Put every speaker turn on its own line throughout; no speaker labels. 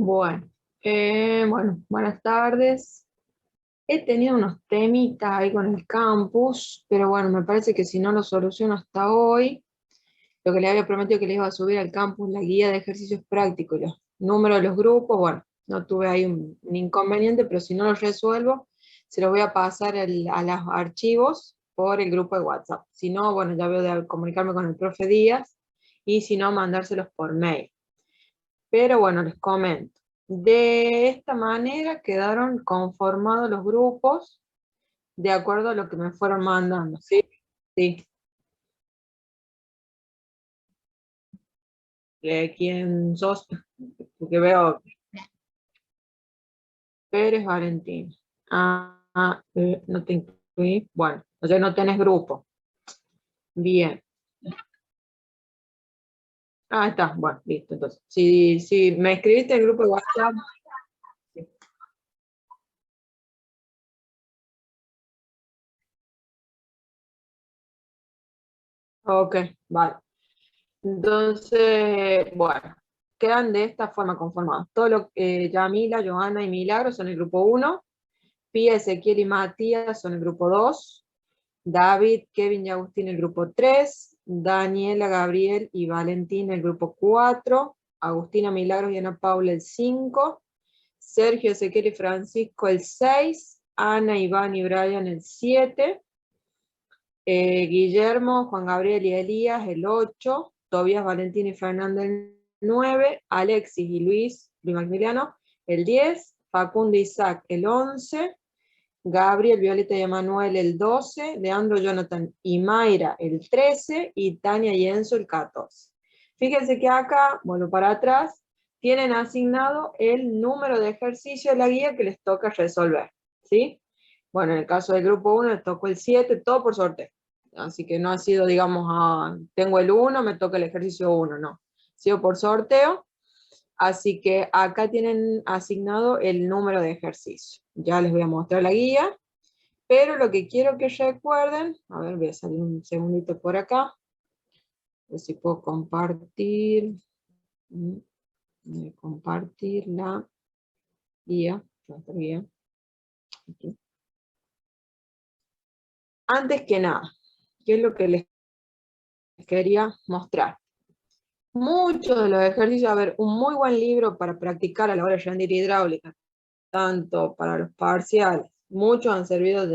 Bueno, buenas tardes. He tenido unos temitas ahí con el campus, pero bueno, me parece que si no lo soluciono hasta hoy, lo que le había prometido que le iba a subir al campus, la guía de ejercicios prácticos y los números de los grupos, bueno, no tuve ahí un inconveniente, pero si no lo resuelvo, se los voy a pasar a los archivos por el grupo de WhatsApp. Si no, bueno, ya veo de comunicarme con el profe Díaz y si no, mandárselos por mail. Pero bueno, les comento. De esta manera quedaron conformados los grupos de acuerdo a lo que me fueron mandando, ¿sí? Sí. ¿Quién sos? Porque veo Pérez Valentín. No te incluí. Bueno, o sea, no tenés grupo. Bien. Está. Bueno, listo. Entonces, si me escribiste el grupo de WhatsApp. Sí. Ok, vale. Entonces, bueno, quedan de esta forma conformados. Todo lo que Yamila, Johanna y Milagro son el grupo uno. Pía, Ezequiel y Matías son el grupo 2. David, Kevin y Agustín el grupo 3. Daniela, Gabriel y Valentín el grupo 4. Agustina, Milagros y Ana Paula el 5. Sergio, Ezequiel y Francisco el 6. Ana, Iván y Brian el 7. Guillermo, Juan Gabriel y Elías el 8. Tobías, Valentín y Fernando el 9. Alexis y Luis Maximiliano el 10. Facundo Isaac el 11. Gabriel, Violeta y Emanuel el 12, Leandro, Jonathan y Mayra el 13 y Tania y Enzo el 14. Fíjense que acá, bueno, para atrás, tienen asignado el número de ejercicio de la guía que les toca resolver, ¿sí? Bueno, en el caso del grupo 1 les tocó el 7, todo por sorteo. Así que no ha sido, digamos, tengo el 1, me toca el ejercicio 1, no. Ha sido por sorteo. Así que acá tienen asignado el número de ejercicio. Ya les voy a mostrar la guía, pero lo que quiero que recuerden, a ver, voy a salir un segundito por acá, a ver si puedo compartir, compartir la guía, aquí. Antes que nada, ¿qué es lo que les quería mostrar? Muchos de los ejercicios, a ver, un muy buen libro para practicar a la hora de rendir hidráulica, tanto para los parciales, muchos han servido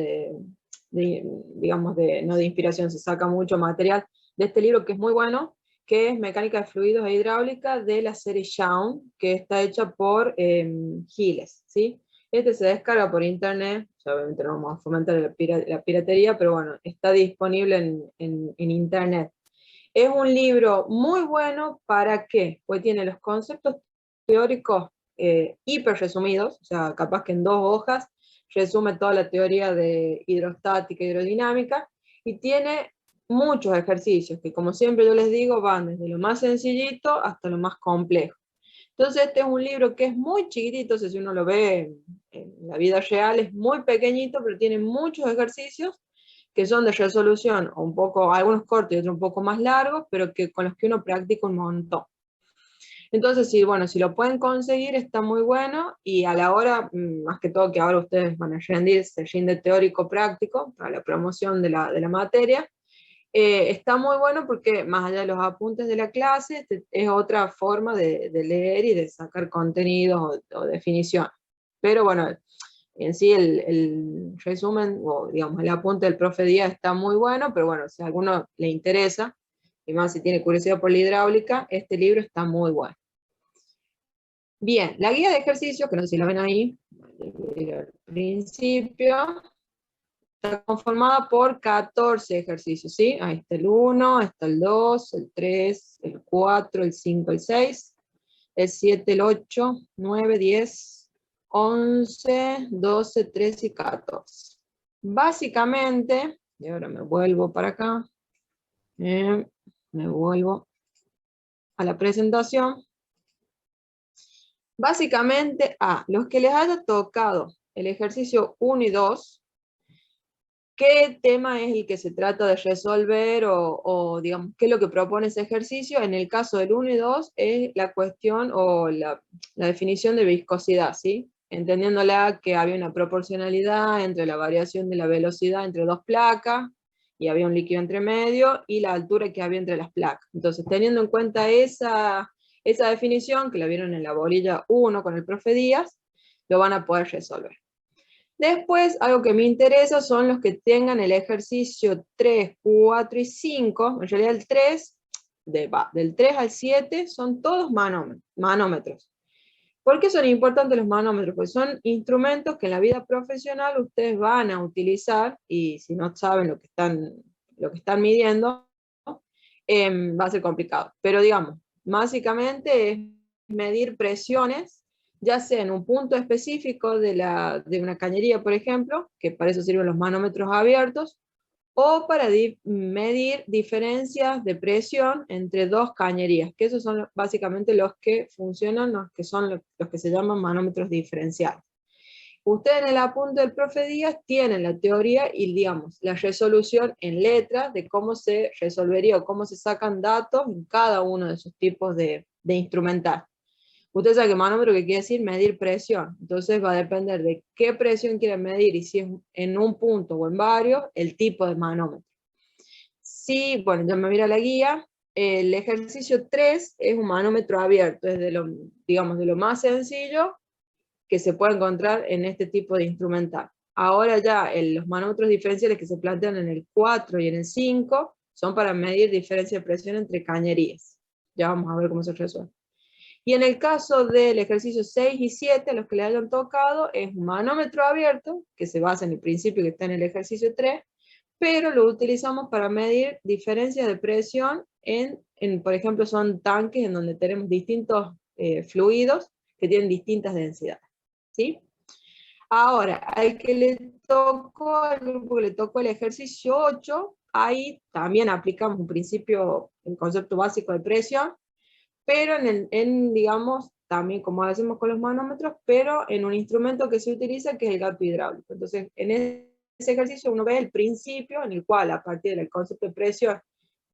digamos, no de inspiración, se saca mucho material de este libro que es muy bueno, que es Mecánica de Fluidos e Hidráulica de la serie Shaun, que está hecha por Giles, ¿sí? Este se descarga por internet, obviamente no vamos a fomentar la piratería, pero bueno, está disponible en internet. Es un libro muy bueno, ¿para qué? Pues tiene los conceptos teóricos hiper resumidos, o sea, capaz que en 2 hojas resume toda la teoría de hidrostática y hidrodinámica, y tiene muchos ejercicios que, como siempre yo les digo, van desde lo más sencillito hasta lo más complejo. Entonces este es un libro que es muy chiquitito, si uno lo ve en la vida real, es muy pequeñito, pero tiene muchos ejercicios que son de resolución, un poco, algunos cortos y otros un poco más largos, pero que con los que uno practica un montón. Entonces, sí, bueno, si lo pueden conseguir está muy bueno, y a la hora, más que todo que ahora ustedes van a rendirse, rinde teórico práctico para la promoción de la materia, está muy bueno porque más allá de los apuntes de la clase, es otra forma de leer y de sacar contenidos o definición. Pero bueno, en sí el resumen, o digamos el apunte del profe Díaz está muy bueno, pero bueno, si a alguno le interesa, y más si tiene curiosidad por la hidráulica, este libro está muy bueno. Bien, la guía de ejercicio, que no sé si la ven ahí, al principio, está conformada por 14 ejercicios, ¿sí? Ahí está el 1, está el 2, el 3, el 4, el 5, el 6, el 7, el 8, 9, 10, 11, 12, 13 y 14. Básicamente, y ahora me vuelvo para acá, me vuelvo a la presentación. Básicamente, los que les haya tocado el ejercicio 1 y 2, ¿Qué tema es el que se trata de resolver o, digamos, qué es lo que propone ese ejercicio? En el caso del 1 y 2 es la cuestión o la definición de viscosidad, ¿sí? Entendiéndola que había una proporcionalidad entre la variación de la velocidad entre dos placas, y había un líquido entre medio, y la altura que había entre las placas. Entonces, teniendo en cuenta esa definición, que la vieron en la bolilla 1 con el profe Díaz, lo van a poder resolver. Después, algo que me interesa son los que tengan el ejercicio 3, 4 y 5. En realidad el 3, del 3 al 7, son todos manómetros. ¿Por qué son importantes los manómetros? Porque son instrumentos que en la vida profesional ustedes van a utilizar, y si no saben lo que están midiendo, va a ser complicado. Pero digamos, básicamente es medir presiones, ya sea en un punto específico de una cañería, por ejemplo, que para eso sirven los manómetros abiertos, o para medir diferencias de presión entre dos cañerías, que esos son básicamente los que funcionan, los que son los que se llaman manómetros diferenciales. Ustedes en el apunte del profe Díaz tienen la teoría y, digamos, la resolución en letras de cómo se resolvería o cómo se sacan datos en cada uno de esos tipos de instrumental. Usted sabe que manómetro, que quiere decir medir presión. Entonces va a depender de qué presión quieren medir y si es en un punto o en varios, el tipo de manómetro. Sí, bueno, ya me mira la guía. El ejercicio 3 es un manómetro abierto, es digamos, de lo más sencillo que se puede encontrar en este tipo de instrumental. Ahora ya los manómetros diferenciales que se plantean en el 4 y en el 5 son para medir diferencia de presión entre cañerías. Ya vamos a ver cómo se resuelve. Y en el caso del ejercicio 6 y 7, los que le hayan tocado, es un manómetro abierto, que se basa en el principio que está en el ejercicio 3, pero lo utilizamos para medir diferencias de presión por ejemplo, son tanques en donde tenemos distintos fluidos que tienen distintas densidades. ¿Sí? Ahora, al grupo que le tocó el ejercicio 8, ahí también aplicamos un principio, el concepto básico de presión, pero digamos, también como hacemos con los manómetros, pero en un instrumento que se utiliza, que es el gato hidráulico. Entonces, en ese ejercicio uno ve el principio en el cual, a partir del concepto de presión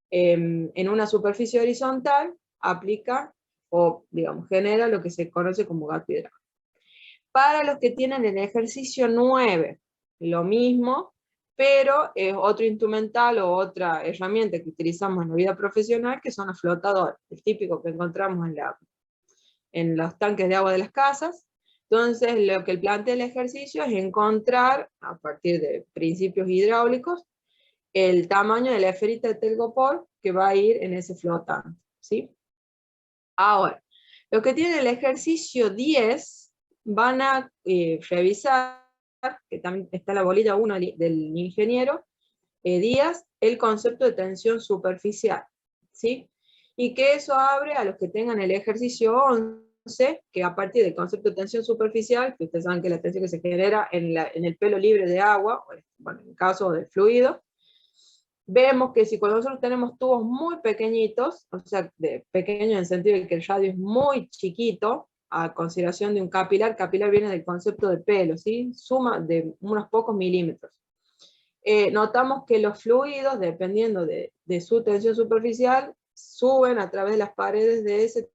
en una superficie horizontal, aplica o, digamos, genera lo que se conoce como gato hidráulico. Para los que tienen el ejercicio 9, lo mismo, pero es otro instrumental o otra herramienta que utilizamos en la vida profesional, que son los flotadores, el típico que encontramos en los tanques de agua de las casas. Entonces, lo que plantea el ejercicio es encontrar, a partir de principios hidráulicos, el tamaño de la esferita de telgopor que va a ir en ese flotante, ¿sí? Ahora, los que tienen el ejercicio 10 van a revisar, que también está la bolilla 1 del ingeniero Díaz, el concepto de tensión superficial, ¿sí? Y que eso abre a los que tengan el ejercicio 11, que a partir del concepto de tensión superficial, que ustedes saben que la tensión que se genera en el pelo libre de agua, bueno, en el caso del fluido, vemos que si cuando nosotros tenemos tubos muy pequeñitos, o sea, pequeños en el sentido de que el radio es muy chiquito, a consideración de un capilar viene del concepto de pelo, ¿sí? Suma de unos pocos milímetros. Notamos que los fluidos, dependiendo de su tensión superficial, suben a través de las paredes de ese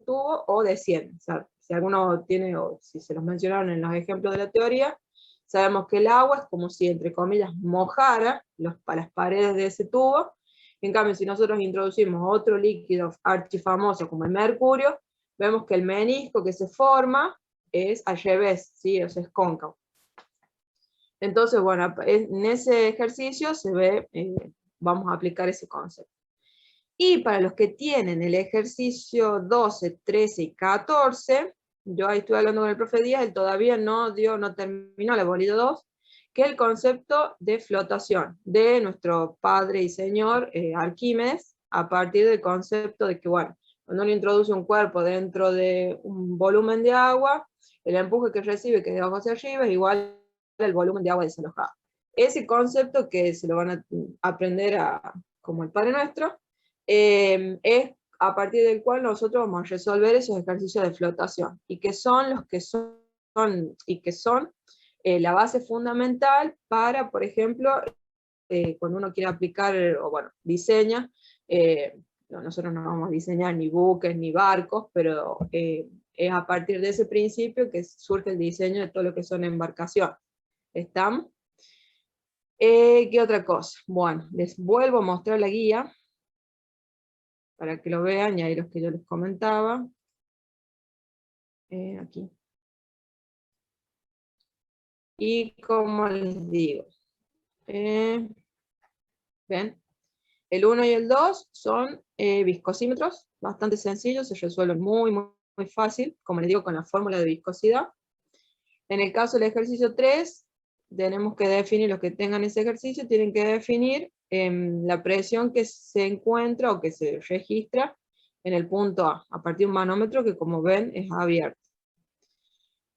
tubo o descienden. O sea, si alguno tiene, o si se los mencionaron en los ejemplos de la teoría, sabemos que el agua es como si, entre comillas, mojara las paredes de ese tubo. En cambio, si nosotros introducimos otro líquido archifamoso como el mercurio, vemos que el menisco que se forma es al revés, ¿sí? O sea, es cóncavo. Entonces, bueno, en ese ejercicio se ve, vamos a aplicar ese concepto. Y para los que tienen el ejercicio 12, 13 y 14, yo ahí estuve hablando con el profe Díaz, él todavía no terminó la bolilla 2, que es el concepto de flotación de nuestro padre y señor Arquímedes, a partir del concepto de que, bueno, cuando uno introduce un cuerpo dentro de un volumen de agua, el empuje que recibe, que es de abajo hacia arriba, es igual al volumen de agua desalojado. Ese concepto que se lo van a aprender como el Padre Nuestro, es a partir del cual nosotros vamos a resolver esos ejercicios de flotación, y que son los que son la base fundamental para, por ejemplo, cuando uno quiere aplicar, o bueno, diseña, nosotros no vamos a diseñar ni buques ni barcos, pero es a partir de ese principio que surge el diseño de todo lo que son embarcaciones. ¿Estamos? ¿Qué otra cosa? Bueno, les vuelvo a mostrar la guía, para que lo vean, y ahí los que yo les comentaba. Aquí. Y como les digo, ¿ven? El 1 y el 2 son viscosímetros, bastante sencillos, se resuelven muy, muy, muy fácil, como les digo, con la fórmula de viscosidad. En el caso del ejercicio 3, tenemos que definir, los que tengan ese ejercicio, tienen que definir la presión que se encuentra o que se registra en el punto a partir de un manómetro que, como ven, es abierto.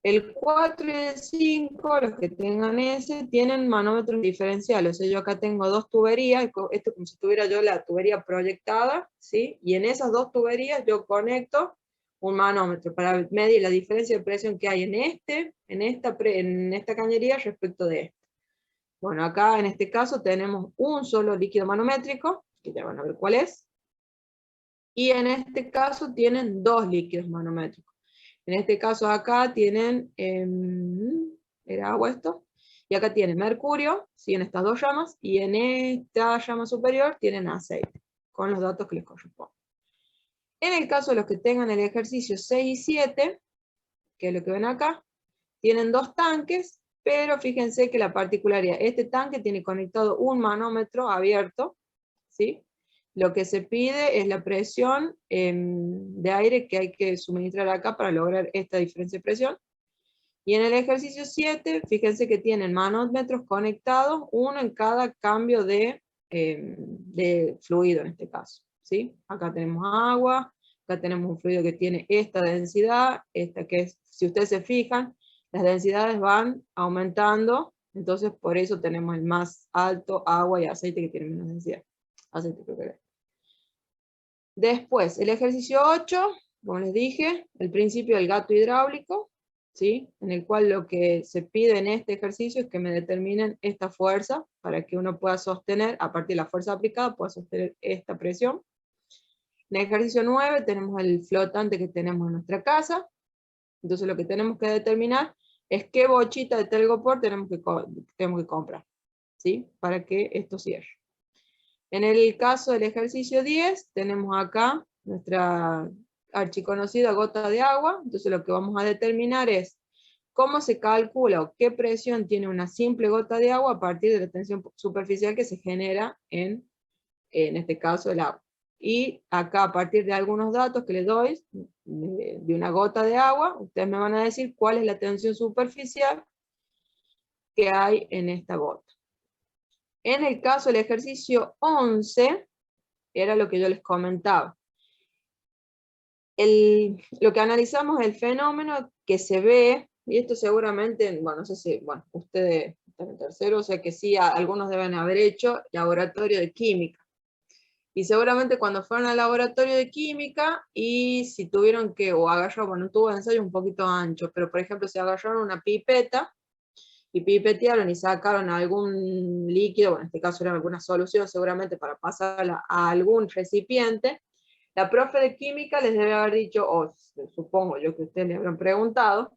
El 4 y el 5, los que tengan ese, tienen manómetros diferenciales. O sea, yo acá tengo dos tuberías, esto como si tuviera yo la tubería proyectada, ¿sí? Y en esas dos tuberías yo conecto un manómetro para medir la diferencia de presión que hay en esta cañería respecto de esta. Bueno, acá en este caso tenemos un solo líquido manométrico, que ya van a ver cuál es, y en este caso tienen dos líquidos manométricos. En este caso acá tienen, ¿era agua esto? Y acá tienen mercurio, ¿sí? En estas dos llamas, y en esta llama superior tienen aceite, con los datos que les corresponden. En el caso de los que tengan el ejercicio 6 y 7, que es lo que ven acá, tienen dos tanques, pero fíjense que la particularidad, este tanque tiene conectado un manómetro abierto, ¿sí? Lo que se pide es la presión de aire que hay que suministrar acá para lograr esta diferencia de presión. Y en el ejercicio 7, fíjense que tienen manómetros conectados, uno en cada cambio de fluido en este caso, ¿sí? Acá tenemos agua, acá tenemos un fluido que tiene esta densidad, esta que es, si ustedes se fijan, las densidades van aumentando, entonces por eso tenemos el más alto agua y aceite que tiene menos densidad. Aceite creo que es. Después, el ejercicio 8, como les dije, el principio del gato hidráulico, ¿sí? En el cual lo que se pide en este ejercicio es que me determinen esta fuerza para que uno pueda sostener, a partir de la fuerza aplicada, pueda sostener esta presión. En el ejercicio 9 tenemos el flotante que tenemos en nuestra casa, entonces lo que tenemos que determinar es qué bochita de telgopor tenemos que comprar, ¿sí? Para que esto cierre. En el caso del ejercicio 10, tenemos acá nuestra archiconocida gota de agua, entonces lo que vamos a determinar es cómo se calcula o qué presión tiene una simple gota de agua a partir de la tensión superficial que se genera en este caso el agua. Y acá a partir de algunos datos que les doy de una gota de agua, ustedes me van a decir cuál es la tensión superficial que hay en esta gota. En el caso del ejercicio 11, era lo que yo les comentaba. Lo que analizamos es el fenómeno que se ve, y esto seguramente, bueno, no sé si, bueno, ustedes están en tercero, o sea que sí, algunos deben haber hecho laboratorio de química. Y seguramente cuando fueron al laboratorio de química, y si tuvieron que, o agarrar, bueno, un tubo de ensayo un poquito ancho, pero por ejemplo, si agarraron una pipeta, y pipetearon y sacaron algún líquido, bueno, en este caso era alguna solución seguramente para pasarla a algún recipiente, la profe de química les debe haber dicho, o supongo yo que ustedes le habrán preguntado,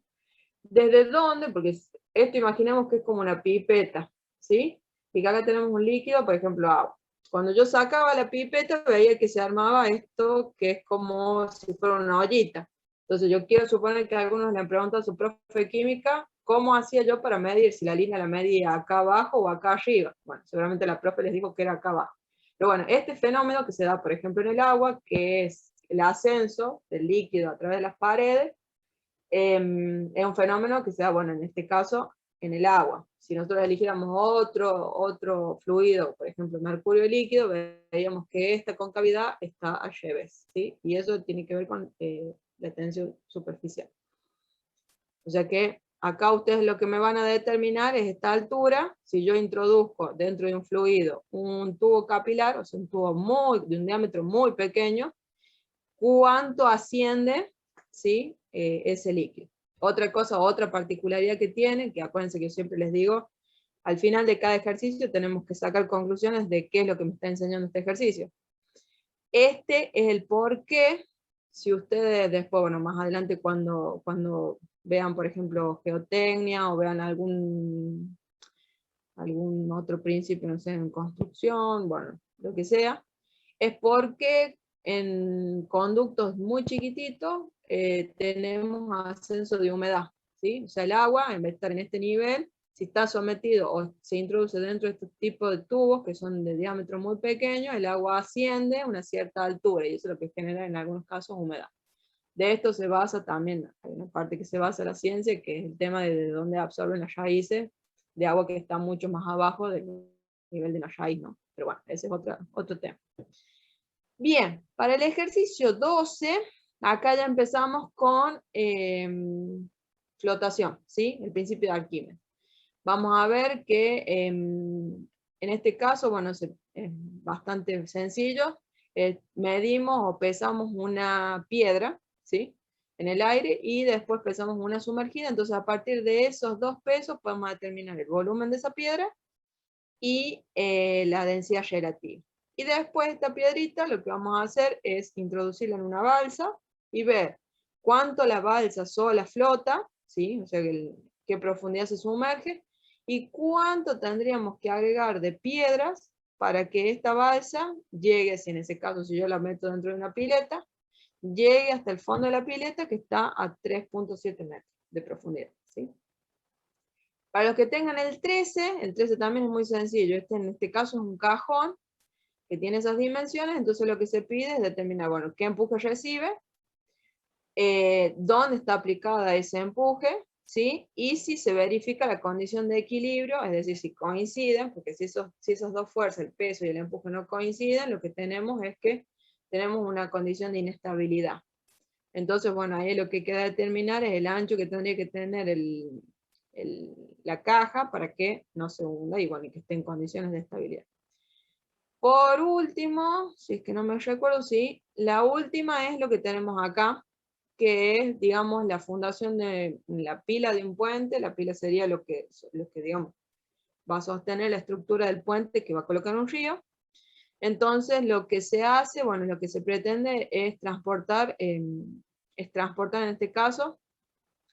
¿desde dónde? Porque esto imaginemos que es como una pipeta, ¿sí? Y que acá tenemos un líquido, por ejemplo, agua. Cuando yo sacaba la pipeta veía que se armaba esto que es como si fuera una ollita. Entonces yo quiero suponer que algunos le han preguntado a su profe de química cómo hacía yo para medir, si la línea la medía acá abajo o acá arriba. Bueno, seguramente la profe les dijo que era acá abajo. Pero bueno, este fenómeno que se da, por ejemplo, en el agua, que es el ascenso del líquido a través de las paredes, es un fenómeno que se da, bueno, en este caso, en el agua. Si nosotros eligiéramos otro fluido, por ejemplo, mercurio líquido, veríamos que esta concavidad está al revés, ¿sí? Y eso tiene que ver con la tensión superficial. O sea que acá ustedes lo que me van a determinar es esta altura. Si yo introduzco dentro de un fluido un tubo capilar, o sea, un tubo de un diámetro muy pequeño, ¿cuánto asciende, ¿sí? Ese líquido? Otra cosa, otra particularidad que tiene, que acuérdense que yo siempre les digo, al final de cada ejercicio tenemos que sacar conclusiones de qué es lo que me está enseñando este ejercicio. Este es el por qué, si ustedes después, bueno, más adelante cuando vean, por ejemplo, geotecnia, o vean algún otro principio, no sé, en construcción, bueno, lo que sea, es porque en conductos muy chiquititos tenemos ascenso de humedad, ¿sí? O sea, el agua, en vez de estar en este nivel, si está sometido o se introduce dentro de este tipo de tubos, que son de diámetro muy pequeño, el agua asciende a una cierta altura, y eso es lo que genera en algunos casos humedad. De esto se basa también, hay una parte que se basa en la ciencia, que es el tema de dónde absorben las raíces de agua que está mucho más abajo del nivel de la raíz, ¿no? Pero bueno, ese es otro tema. Bien, para el ejercicio 12, acá ya empezamos con flotación, ¿sí? El principio de Arquímedes. Vamos a ver que en este caso, bueno, es bastante sencillo. Medimos o pesamos una piedra, ¿sí? En el aire, y después pesamos una sumergida. Entonces, a partir de esos dos pesos podemos determinar el volumen de esa piedra y la densidad relativa. Y después esta piedrita lo que vamos a hacer es introducirla en una balsa y ver cuánto la balsa sola flota, ¿sí? O sea, qué profundidad se sumerge, y cuánto tendríamos que agregar de piedras para que esta balsa llegue, si en ese caso si yo la meto dentro de una pileta, llegue hasta el fondo de la pileta, que está a 3.7 metros de profundidad, ¿sí? Para los que tengan el 13 también es muy sencillo. En este caso es un cajón que tiene esas dimensiones, entonces lo que se pide es determinar, bueno, qué empuje recibe, dónde está aplicada ese empuje, ¿sí? Y si se verifica la condición de equilibrio, es decir, si coinciden, porque si esas dos fuerzas, el peso y el empuje, no coinciden, lo que tenemos es que tenemos una condición de inestabilidad. Entonces, bueno, ahí lo que queda determinar es el ancho que tendría que tener la caja para que no se hunda y bueno, y que esté en condiciones de estabilidad. Por último, si es que no me recuerdo, sí, la última es lo que tenemos acá, que es, digamos, la fundación de la pila de un puente. La pila sería lo que digamos, va a sostener la estructura del puente que va a colocar un río. Entonces, lo que se hace, bueno, lo que se pretende es transportar en este caso,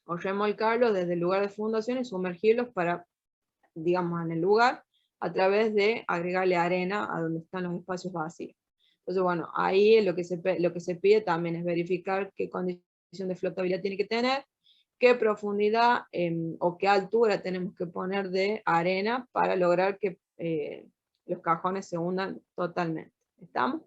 o remolcarlos desde el lugar de fundación y sumergirlos para, digamos, en el lugar, a través de agregarle arena a donde están los espacios vacíos. Entonces, bueno, ahí lo que se pide también es verificar qué condición de flotabilidad tiene que tener, qué profundidad o qué altura tenemos que poner de arena para lograr que los cajones se hundan totalmente. ¿Estamos?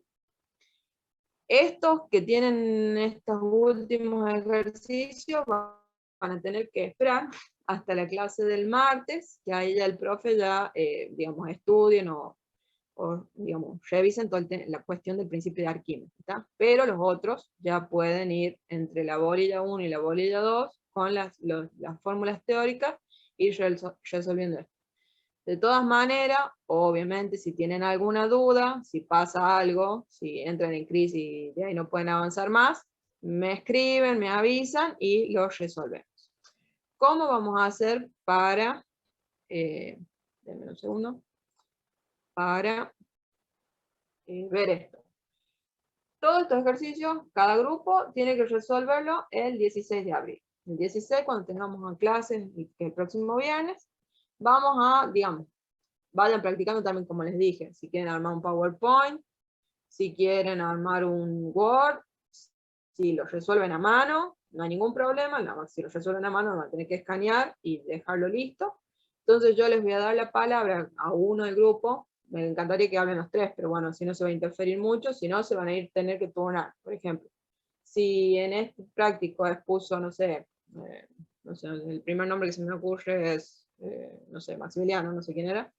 Estos que tienen estos últimos ejercicios van a tener que esperar hasta la clase del martes, que ahí ya el profe ya, digamos, estudien o digamos, revisen toda la cuestión del principio de Arquímedes, ¿está? Pero los otros ya pueden ir entre la bolilla 1 y la bolilla 2 con las fórmulas teóricas y resolviendo esto. De todas maneras, obviamente, si tienen alguna duda, si pasa algo, si entran en crisis y de ahí no pueden avanzar más, me escriben, me avisan y lo resolvemos. ¿Cómo vamos a hacer para, denme un segundo, para ver esto? Todos estos ejercicios, cada grupo tiene que resolverlo el 16 de abril. El 16, cuando tengamos clases, el próximo viernes, vamos a, digamos, vayan practicando también, como les dije, si quieren armar un PowerPoint, si quieren armar un Word, si lo resuelven a mano, no hay ningún problema, nada más si lo resuelven a mano van a tener que escanear y dejarlo listo. Entonces yo les voy a dar la palabra a uno del grupo, me encantaría que hablen los tres, pero bueno, si no se va a interferir mucho, si no se van a tener que turnar. Por ejemplo, si en este práctico expuso, no sé, el primer nombre que se me ocurre es, no sé, Maximiliano, no sé quién era.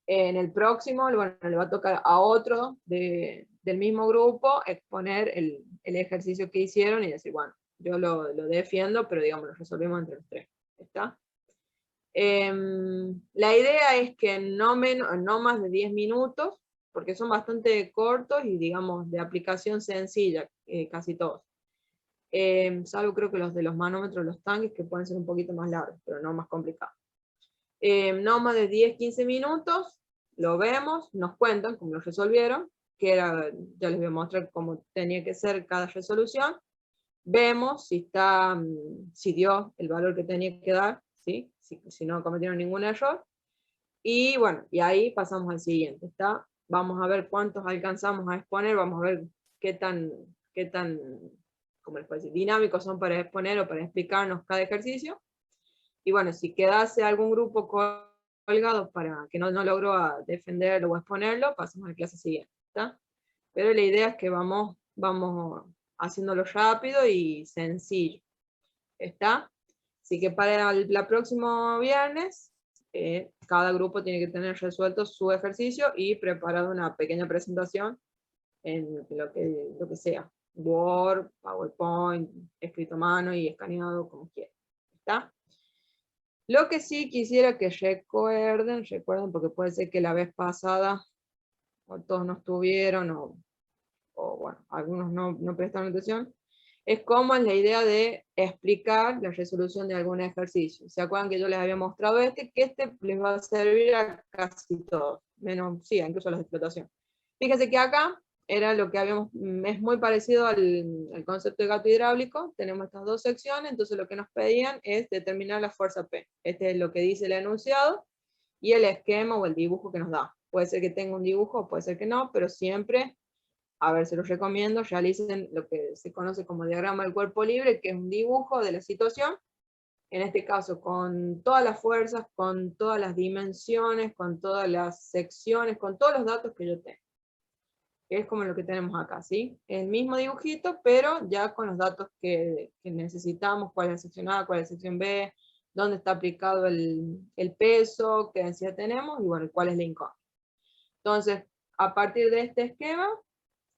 En el próximo, bueno, le va a tocar a otro del mismo grupo exponer el ejercicio que hicieron y decir, bueno, yo lo defiendo, pero digamos, lo resolvemos entre los tres. ¿Está? La idea es que no más de 10 minutos, porque son bastante cortos y digamos de aplicación sencilla, casi todos. salvo creo que los de los manómetros, los tanques, que pueden ser un poquito más largos, pero no más complicados. No más de 10-15 minutos, lo vemos, nos cuentan cómo lo resolvieron, que era, ya les voy a mostrar cómo tenía que ser cada resolución. Vemos si está, si dio el valor que tenía que dar, ¿sí? Si no cometieron ningún error. Y bueno, y ahí pasamos al siguiente, ¿está? Vamos a ver cuántos alcanzamos a exponer, vamos a ver qué tan ¿cómo les puedo decir? Dinámicos son para exponer o para explicarnos cada ejercicio. Y bueno, si quedase algún grupo colgado para que no logró defenderlo o exponerlo, pasamos a la clase siguiente, ¿está? Pero la idea es que vamos haciéndolo rápido y sencillo, ¿está? Así que para el próximo viernes, cada grupo tiene que tener resuelto su ejercicio y preparado una pequeña presentación en lo que sea, Word, PowerPoint, escrito a mano y escaneado como quieran, ¿está? Lo que sí quisiera que recuerden, porque puede ser que la vez pasada o todos no estuvieron o bueno, algunos no prestaron atención, es cómo es la idea de explicar la resolución de algún ejercicio. ¿Se acuerdan que yo les había mostrado que este les va a servir a casi todos, menos, sí, incluso a los de explotación? Fíjense que acá era lo que habíamos, es muy parecido al concepto de gato hidráulico, tenemos estas dos secciones, entonces lo que nos pedían es determinar la fuerza P. Este es lo que dice el enunciado y el esquema o el dibujo que nos da. Puede ser que tenga un dibujo, puede ser que no, pero siempre, a ver, se los recomiendo, realicen lo que se conoce como diagrama del cuerpo libre, que es un dibujo de la situación, en este caso con todas las fuerzas, con todas las dimensiones, con todas las secciones, con todos los datos que yo tengo. Que es como lo que tenemos acá, ¿sí? El mismo dibujito, pero ya con los datos que necesitamos, cuál es la sección A, cuál es la sección B, dónde está aplicado el peso, qué densidad tenemos, y bueno, cuál es la incógnita. Entonces, a partir de este esquema,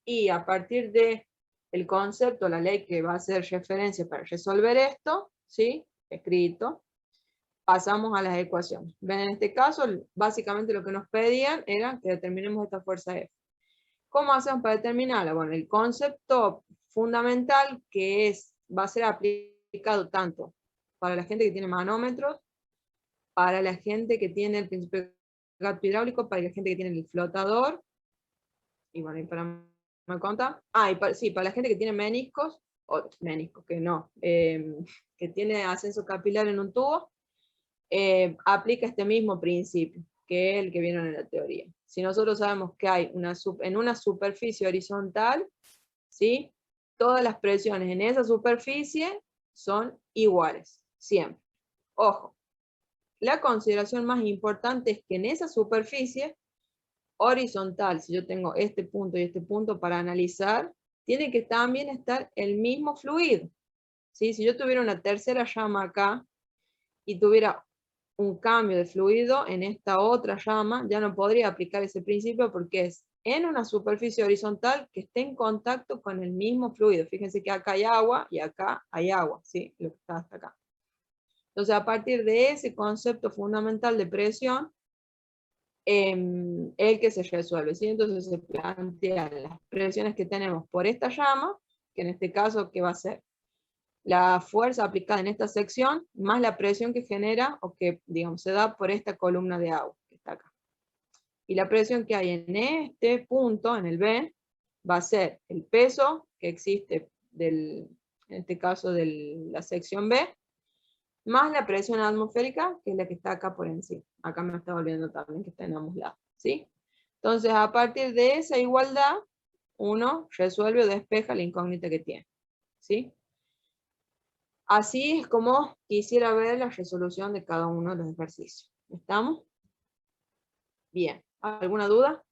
y a partir de el concepto, la ley que va a ser referencia para resolver esto, ¿sí? Escrito, pasamos a las ecuaciones. Ven, en este caso, básicamente lo que nos pedían era que determinemos esta fuerza F. ¿Cómo hacemos para determinarla? Bueno, el concepto fundamental que va a ser aplicado tanto para la gente que tiene manómetros, para la gente que tiene el principio de gato hidráulico, para la gente que tiene el flotador, y bueno, y para me conta. Sí, para la gente que tiene meniscos, o meniscos, que no, que tiene ascenso capilar en un tubo, aplica este mismo principio, que es el que vieron en la teoría. Si nosotros sabemos que hay en una superficie horizontal, ¿sí? Todas las presiones en esa superficie son iguales, siempre. Ojo, la consideración más importante es que en esa superficie horizontal, si yo tengo este punto y este punto para analizar, tiene que también estar el mismo fluido, ¿sí? Si yo tuviera una tercera llama acá y tuviera un cambio de fluido en esta otra llama, ya no podría aplicar ese principio porque es en una superficie horizontal que esté en contacto con el mismo fluido. Fíjense que acá hay agua y acá hay agua, ¿sí? Lo que está hasta acá. Entonces, a partir de ese concepto fundamental de presión, el que se resuelve, ¿sí? Entonces se plantean las presiones que tenemos por esta llama, que en este caso, ¿qué va a ser? La fuerza aplicada en esta sección, más la presión que genera, o que, digamos, se da por esta columna de agua, que está acá. Y la presión que hay en este punto, en el B, va a ser el peso que existe en este caso de la sección B, más la presión atmosférica, que es la que está acá por encima. Acá me está olvidando también que está en ambos lados, ¿sí? Entonces, a partir de esa igualdad, uno resuelve o despeja la incógnita que tiene, ¿sí? Así es como quisiera ver la resolución de cada uno de los ejercicios. ¿Estamos? Bien. ¿Alguna duda?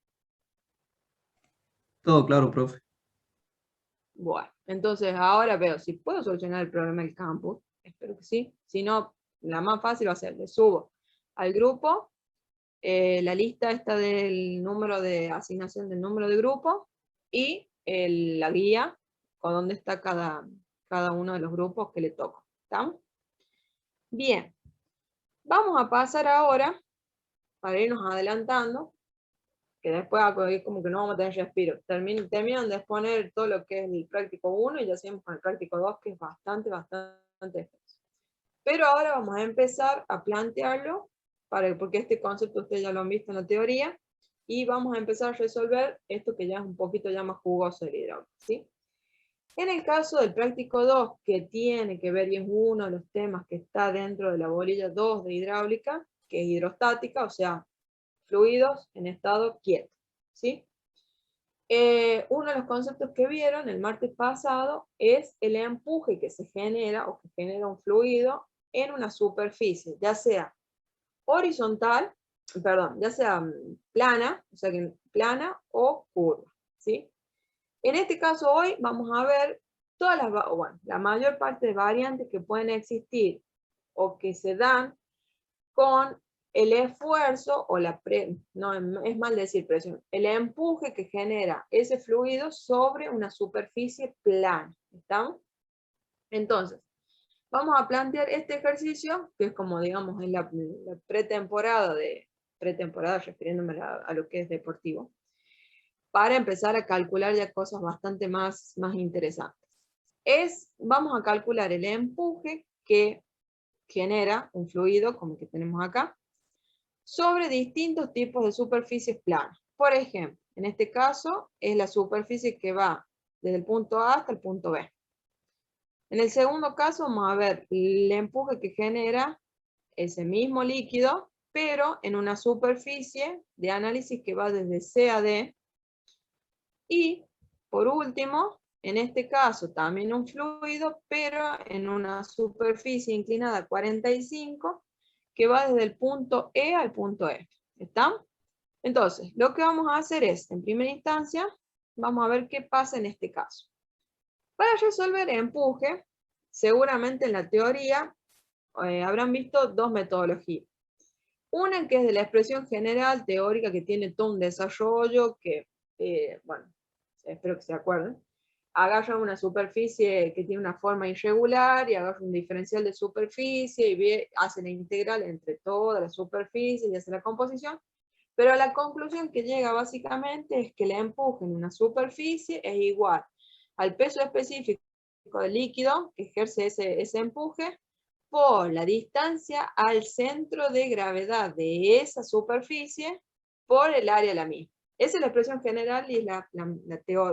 Todo claro, profe.
Bueno, entonces ahora veo si puedo solucionar el problema del campus. Espero que sí. Si no, la más fácil va a ser, le subo al grupo la lista esta del número de asignación del número de grupo y la guía con dónde está cada uno de los grupos que le toca. ¿Estamos? Bien. Vamos a pasar ahora, para irnos adelantando, que después es como que no vamos a tener respiro. Terminan de exponer todo lo que es el práctico 1 y ya seguimos con el práctico 2, que es bastante extenso. Pero ahora vamos a empezar a plantearlo, porque este concepto ustedes ya lo han visto en la teoría, y vamos a empezar a resolver esto que ya es un poquito ya más jugoso del hidráulico, ¿sí? En el caso del práctico 2, que tiene que ver, y es uno de los temas que está dentro de la bolilla 2 de hidráulica, que es hidrostática, o sea, fluidos en estado quieto, ¿sí? Uno de los conceptos que vieron el martes pasado es el empuje que se genera, o que genera un fluido en una superficie, ya sea horizontal, perdón, ya sea plana, o sea que plana o curva, ¿sí? En este caso hoy vamos a ver todas la mayor parte de variantes que pueden existir o que se dan con el esfuerzo o no es mal decir presión, el empuje que genera ese fluido sobre una superficie plana. ¿Estamos? Entonces, vamos a plantear este ejercicio, que es como digamos en la pretemporada, refiriéndome a lo que es deportivo, para empezar a calcular ya cosas bastante más interesantes. Vamos a calcular el empuje que genera un fluido, como el que tenemos acá, sobre distintos tipos de superficies planas. Por ejemplo, en este caso es la superficie que va desde el punto A hasta el punto B. En el segundo caso vamos a ver el empuje que genera ese mismo líquido, pero en una superficie de análisis que va desde C a D. Y por último, en este caso también un fluido, pero en una superficie inclinada a 45, que va desde el punto E al punto F. ¿Están? Entonces, lo que vamos a hacer es, en primera instancia, vamos a ver qué pasa en este caso. Para resolver empuje, seguramente en la teoría habrán visto dos metodologías. Una que es de la expresión general teórica, que tiene todo un desarrollo que, bueno, espero que se acuerden. Agarra una superficie que tiene una forma irregular y agarra un diferencial de superficie y hace la integral entre todas las superficies y hace la composición. Pero la conclusión que llega básicamente es que el empuje en una superficie es igual al peso específico del líquido que ejerce ese empuje por la distancia al centro de gravedad de esa superficie por el área de la misma. Esa es la expresión general y es la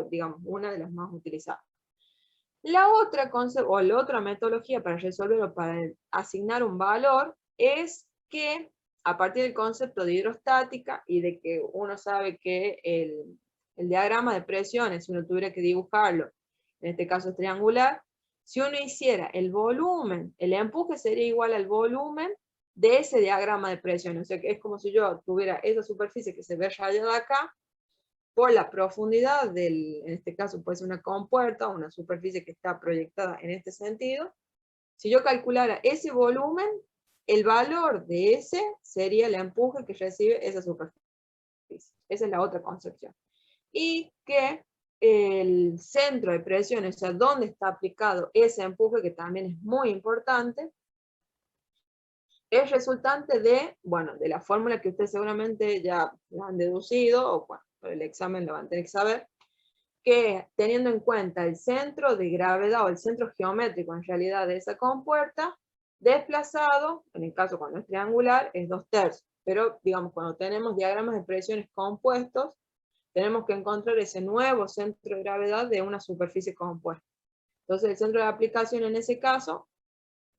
digamos, una de las más utilizadas. La otra metodología para resolverlo, para asignar un valor, es que a partir del concepto de hidrostática y de que uno sabe que el diagrama de presiones, si uno tuviera que dibujarlo, en este caso es triangular, si uno hiciera el volumen, el empuje sería igual al volumen de ese diagrama de presiones. O sea que es como si yo tuviera esa superficie que se ve rayada acá, por la profundidad en este caso puede ser una compuerta, una superficie que está proyectada en este sentido. Si yo calculara ese volumen, el valor de ese sería el empuje que recibe esa superficie. Esa es la otra concepción. Y que el centro de presión, o sea, dónde está aplicado ese empuje, que también es muy importante, es resultante de, bueno, de la fórmula que ustedes seguramente ya la han deducido, o bueno, por el examen lo van a tener que saber, que teniendo en cuenta el centro de gravedad, o el centro geométrico en realidad de esa compuerta, desplazado, en el caso cuando es triangular, es 2/3. Pero, digamos, cuando tenemos diagramas de presiones compuestos, tenemos que encontrar ese nuevo centro de gravedad de una superficie compuesta. Entonces, el centro de aplicación en ese caso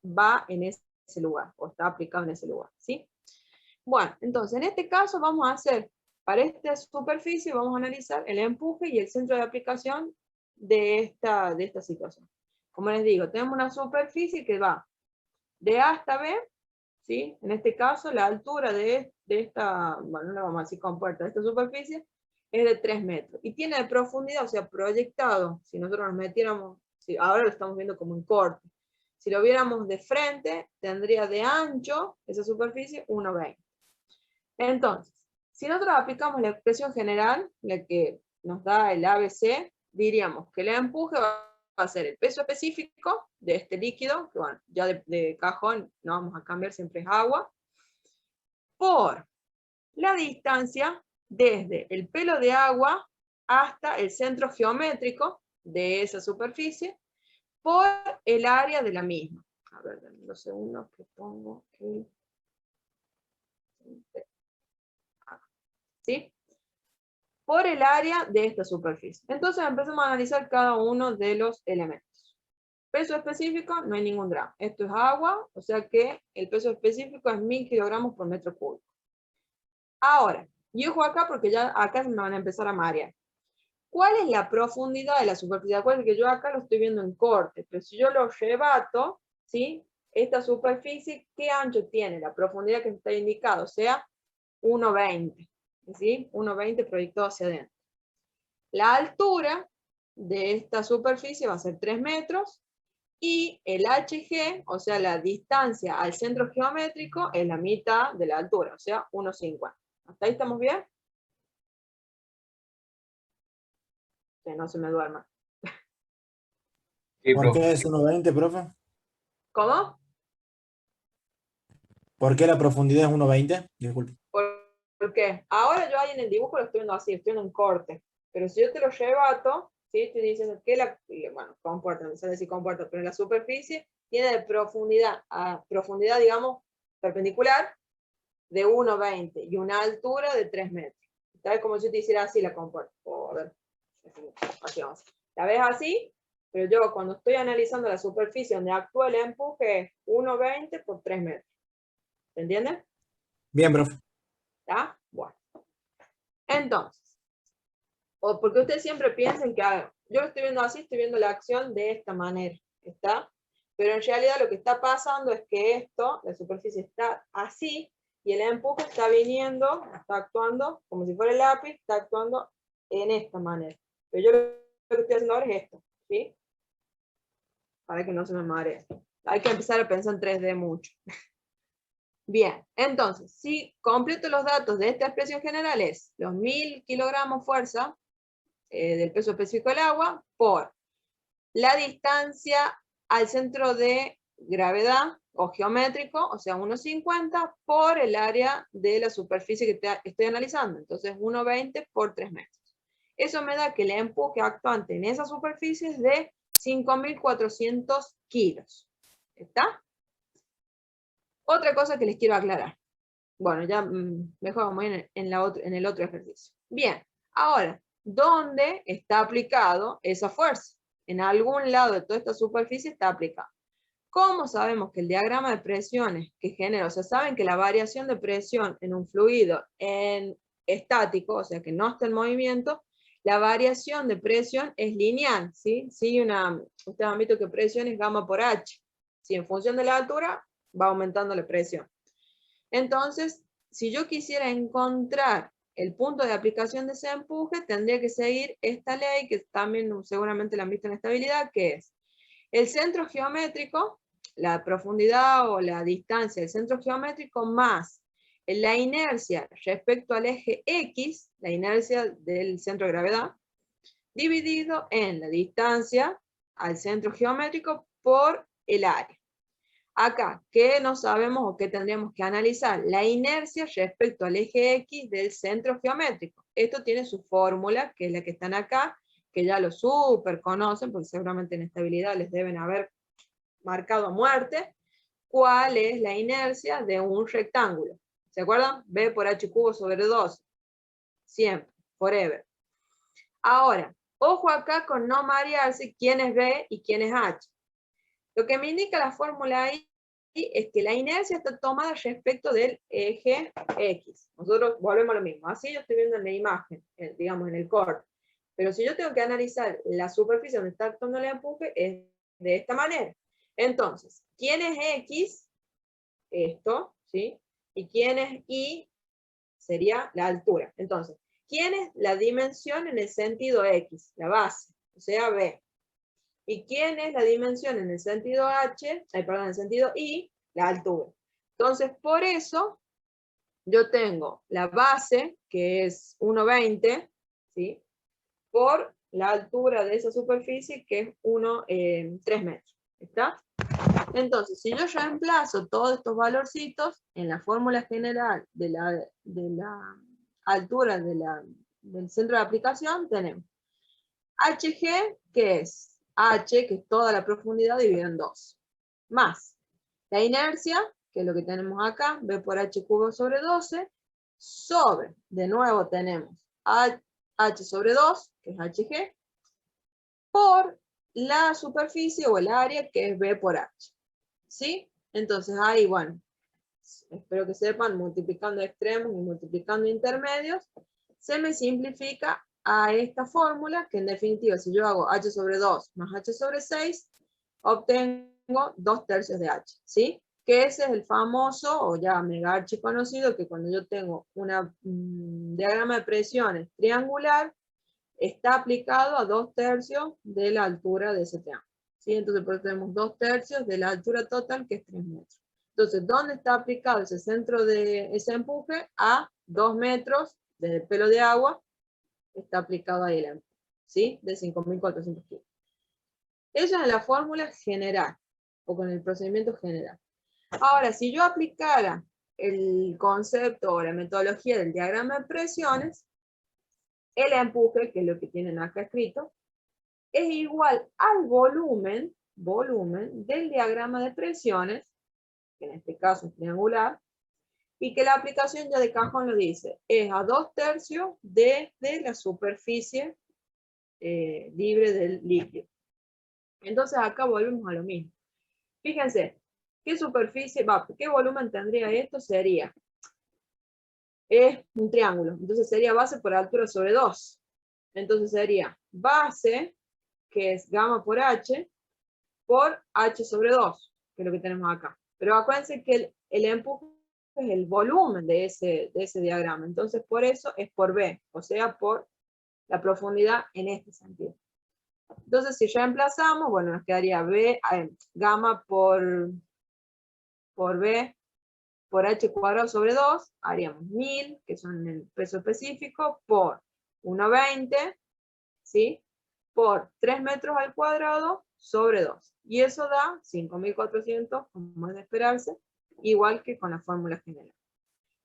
va en ese lugar, o está aplicado en ese lugar, ¿sí? Bueno, entonces, en este caso vamos a hacer, para esta superficie, vamos a analizar el empuje y el centro de aplicación de esta situación. Como les digo, tenemos una superficie que va de A hasta B, ¿sí? En este caso, la altura de esta, bueno, no vamos a decir compuerta, de esta superficie, es de 3 metros. Y tiene de profundidad, o sea, proyectado, si nosotros nos metiéramos, ahora lo estamos viendo como en corte, si lo viéramos de frente, tendría de ancho esa superficie 1,20. Entonces, si nosotros aplicamos la expresión general, la que nos da el ABC, diríamos que el empuje va a ser el peso específico de este líquido, que bueno, ya de cajón no vamos a cambiar, siempre es agua, por la distancia desde el pelo de agua hasta el centro geométrico de esa superficie por el área de la misma. A ver, dame 2 segundos que pongo el... ¿Sí? Por el área de esta superficie. Entonces empezamos a analizar cada uno de los elementos. Peso específico, no hay ningún drama. Esto es agua, o sea que el peso específico es 1000 kilogramos por metro cúbico. Ahora, y ojo acá porque ya acá me van a empezar a marear. ¿Cuál es la profundidad de la superficie? Acuérdense que yo acá lo estoy viendo en corte, pero si yo lo rebato, ¿sí? Esta superficie, ¿qué ancho tiene? La profundidad que está indicado, o sea, 1,20. ¿Sí? 1,20 proyectado hacia adentro. La altura de esta superficie va a ser 3 metros y el HG, o sea, la distancia al centro geométrico, es la mitad de la altura, o sea, 1,50. ¿Hasta ahí estamos bien? Que no se me duerma.
Sí,
¿Por
profe.
qué es 1,20, profe?
¿Cómo?
¿Por qué la profundidad es 1,20? Disculpe.
Porque ahora yo ahí en el dibujo lo estoy viendo así, estoy viendo en corte. Pero si yo te lo rebato, ¿sí? Estoy diciendo que bueno, compuerta, no sé decir compuerta, pero la superficie tiene de profundidad a profundidad, digamos, perpendicular de 1,20 y una altura de 3 metros. ¿Sabes? Como si yo te hiciera así la compuerta. A ver, así vamos. ¿La ves así? Pero yo cuando estoy analizando la superficie donde actúa el empuje es 1,20 por 3 metros. ¿Se entiende?
Bien, profe.
¿Está? Bueno. Entonces, o porque ustedes siempre piensen que yo lo estoy viendo así, estoy viendo la acción de esta manera, ¿está? Pero en realidad lo que está pasando es que esto, la superficie está así, y el empuje está viniendo, está actuando como si fuera el lápiz, está actuando en esta manera. Pero yo lo que estoy haciendo ahora es esto, ¿sí? Para que no se me maree. Hay que empezar a pensar en 3D mucho. Bien, entonces, si completo los datos de esta expresión general es los 1000 kilogramos fuerza del peso específico del agua por la distancia al centro de gravedad o geométrico, o sea, 1,50 por el área de la superficie que estoy analizando. Entonces, 1,20 por 3 metros. Eso me da que el empuje actuante en esa superficie es de 5400 kilos. ¿Está? Otra cosa que les quiero aclarar. Bueno, ya mejor vamos a ir en el otro ejercicio. Bien, ahora, ¿dónde está aplicado esa fuerza? En algún lado de toda esta superficie está aplicado. ¿Cómo sabemos que el diagrama de presiones que genera, o sea, saben que la variación de presión en un fluido en estático, o sea, que no está en movimiento, la variación de presión es lineal, ¿sí? Sigue ustedes han visto que presión es gamma por H. ¿Sí? En función de la altura, va aumentando la presión. Entonces, si yo quisiera encontrar el punto de aplicación de ese empuje, tendría que seguir esta ley, que también seguramente la han visto en estabilidad, que es el centro geométrico, la profundidad o la distancia del centro geométrico más la inercia respecto al eje X, la inercia del centro de gravedad, dividido en la distancia al centro geométrico por el área. Acá, ¿qué no sabemos o qué tendríamos que analizar? La inercia respecto al eje X del centro geométrico. Esto tiene su fórmula, que es la que están acá, que ya lo súper conocen, porque seguramente en estabilidad les deben haber marcado a muerte. ¿Cuál es la inercia de un rectángulo? ¿Se acuerdan? B por H cubo sobre 2. Siempre, forever. Ahora, ojo acá con no marearse quién es B y quién es H. Lo que me indica la fórmula ahí es que la inercia está tomada respecto del eje X. Nosotros volvemos a lo mismo. Así yo estoy viendo en la imagen, digamos en el corte. Pero si yo tengo que analizar la superficie donde está actuando el empuje, es de esta manera. Entonces, ¿quién es X? Esto, ¿sí? Y ¿quién es Y? Sería la altura. Entonces, ¿quién es la dimensión en el sentido X? La base, o sea, B. ¿Y quién es la dimensión en el sentido H? Perdón, en el sentido Y, la altura. Entonces, por eso, yo tengo la base, que es 1,20, ¿sí? Por la altura de esa superficie, que es 3 metros. ¿Está? Entonces, si yo reemplazo todos estos valorcitos en la fórmula general de la altura del centro de aplicación, tenemos HG, que es H, que es toda la profundidad dividida en 2, más la inercia, que es lo que tenemos acá, B por H cubo sobre 12, sobre, de nuevo tenemos H sobre 2, que es HG, por la superficie o el área, que es B por H. ¿Sí? Entonces ahí, bueno, espero que sepan, multiplicando extremos y multiplicando intermedios, se me simplifica a esta fórmula, que en definitiva, si yo hago H sobre 2 más H sobre 6, obtengo 2/3 de H, ¿sí? Que ese es el famoso, o ya mega archiconocido, que cuando yo tengo un diagrama de presiones triangular, está aplicado a 2/3 de la altura de ese triángulo, ¿sí? Entonces, por eso tenemos 2/3 de la altura total, que es 3 metros. Entonces, ¿dónde está aplicado ese centro de ese empuje? A 2 metros desde el pelo de agua, está aplicado ahí el empuje, ¿sí? De 5.400 kilos. Eso es la fórmula general, o con el procedimiento general. Ahora, si yo aplicara el concepto o la metodología del diagrama de presiones, el empuje, que es lo que tienen acá escrito, es igual al volumen del diagrama de presiones, que en este caso es triangular, y que la aplicación ya de cajón lo dice, es a 2/3 de la superficie libre del líquido. Entonces acá volvemos a lo mismo. Fíjense, ¿qué superficie, qué volumen tendría esto? Es un triángulo, entonces sería base por altura sobre 2. Entonces sería base, que es gamma por H, por H sobre 2, que es lo que tenemos acá. Pero acuérdense que el empuje es el volumen de ese diagrama, entonces por eso es por B, o sea, por la profundidad en este sentido. Entonces, si reemplazamos, bueno, nos quedaría gamma por B por H cuadrado sobre 2, haríamos 1000, que son el peso específico, por 1,20, ¿sí? Por 3 metros al cuadrado sobre 2. Y eso da 5.400, como es de esperarse, igual que con la fórmula general.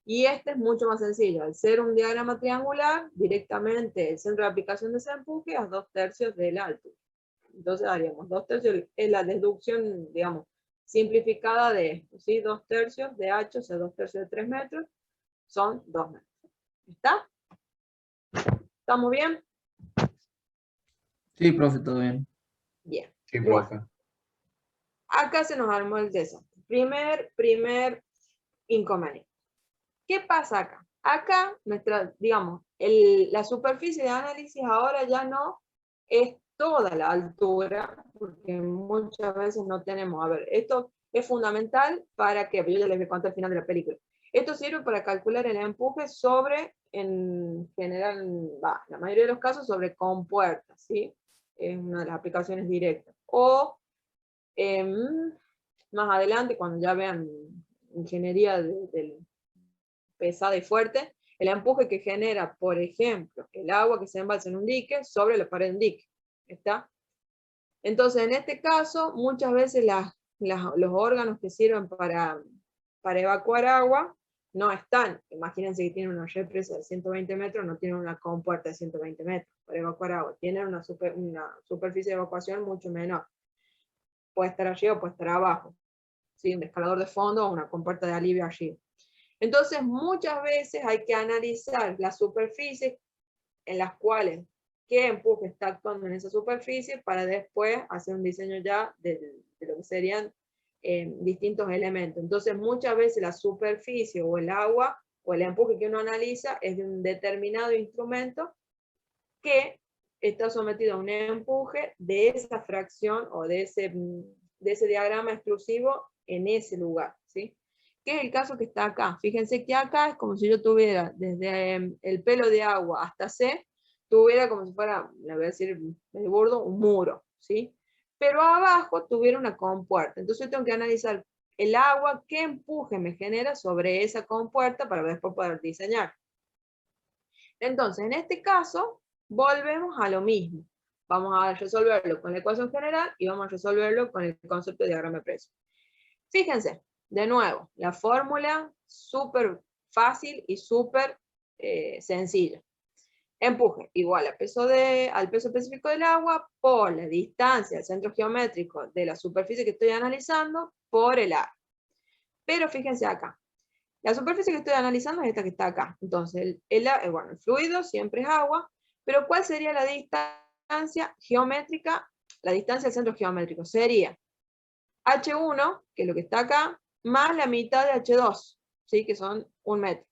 Y este es mucho más sencillo. Al ser un diagrama triangular, directamente el centro de aplicación de ese empuje es 2/3 de la altura. Entonces haríamos 2/3, es la deducción, digamos, simplificada de esto, ¿sí? 2/3 de H, o sea, 2/3 de 3 metros, son 2 metros. ¿Está? ¿Estamos bien?
Sí, profe, todo bien.
Bien.
Sí,
Bueno,
profe.
acá se nos armó el desastre. Primer inconveniente. ¿Qué pasa acá? Acá, digamos, la superficie de análisis ahora ya no es toda la altura, porque muchas veces no tenemos, a ver, esto es fundamental para que, yo ya les voy a contar al final de la película, esto sirve para calcular el empuje sobre, en general, la mayoría de los casos, sobre compuertas, ¿sí? Es una de las aplicaciones directas. O más adelante, cuando ya vean ingeniería del pesada y fuerte, el empuje que genera, por ejemplo, el agua que se embalsa en un dique sobre la pared de un dique. ¿Está? Entonces, en este caso, muchas veces los órganos que sirven para evacuar agua no están. Imagínense que tienen una represa de 120 metros, no tienen una compuerta de 120 metros para evacuar agua. Tienen una superficie de evacuación mucho menor. Puede estar arriba o puede estar abajo. ¿Sí? Un escalador de fondo o una compuerta de alivio arriba. Entonces, muchas veces hay que analizar las superficies en las cuales qué empuje está actuando en esa superficie para después hacer un diseño ya de lo que serían distintos elementos. Entonces, muchas veces la superficie o el agua o el empuje que uno analiza es de un determinado instrumento que está sometido a un empuje de esa fracción o de ese diagrama exclusivo en ese lugar, ¿sí? Que es el caso que está acá. Fíjense que acá es como si yo tuviera desde el pelo de agua hasta C, tuviera como si fuera, le voy a decir el burdo, un muro, ¿sí? Pero abajo tuviera una compuerta. Entonces yo tengo que analizar el agua, qué empuje me genera sobre esa compuerta para después poder diseñar. Entonces, en este caso, volvemos a lo mismo. Vamos a resolverlo con la ecuación general y vamos a resolverlo con el concepto de diagrama de presión. Fíjense, de nuevo, la fórmula súper fácil y súper sencillo. Empuje igual al peso específico del agua por la distancia del centro geométrico de la superficie que estoy analizando por el área. Pero fíjense acá. La superficie que estoy analizando es esta que está acá. Entonces, el fluido siempre es agua, pero ¿cuál sería la distancia geométrica? La distancia del centro geométrico sería H1, que es lo que está acá, más la mitad de H2, ¿sí? Que son 1 metro,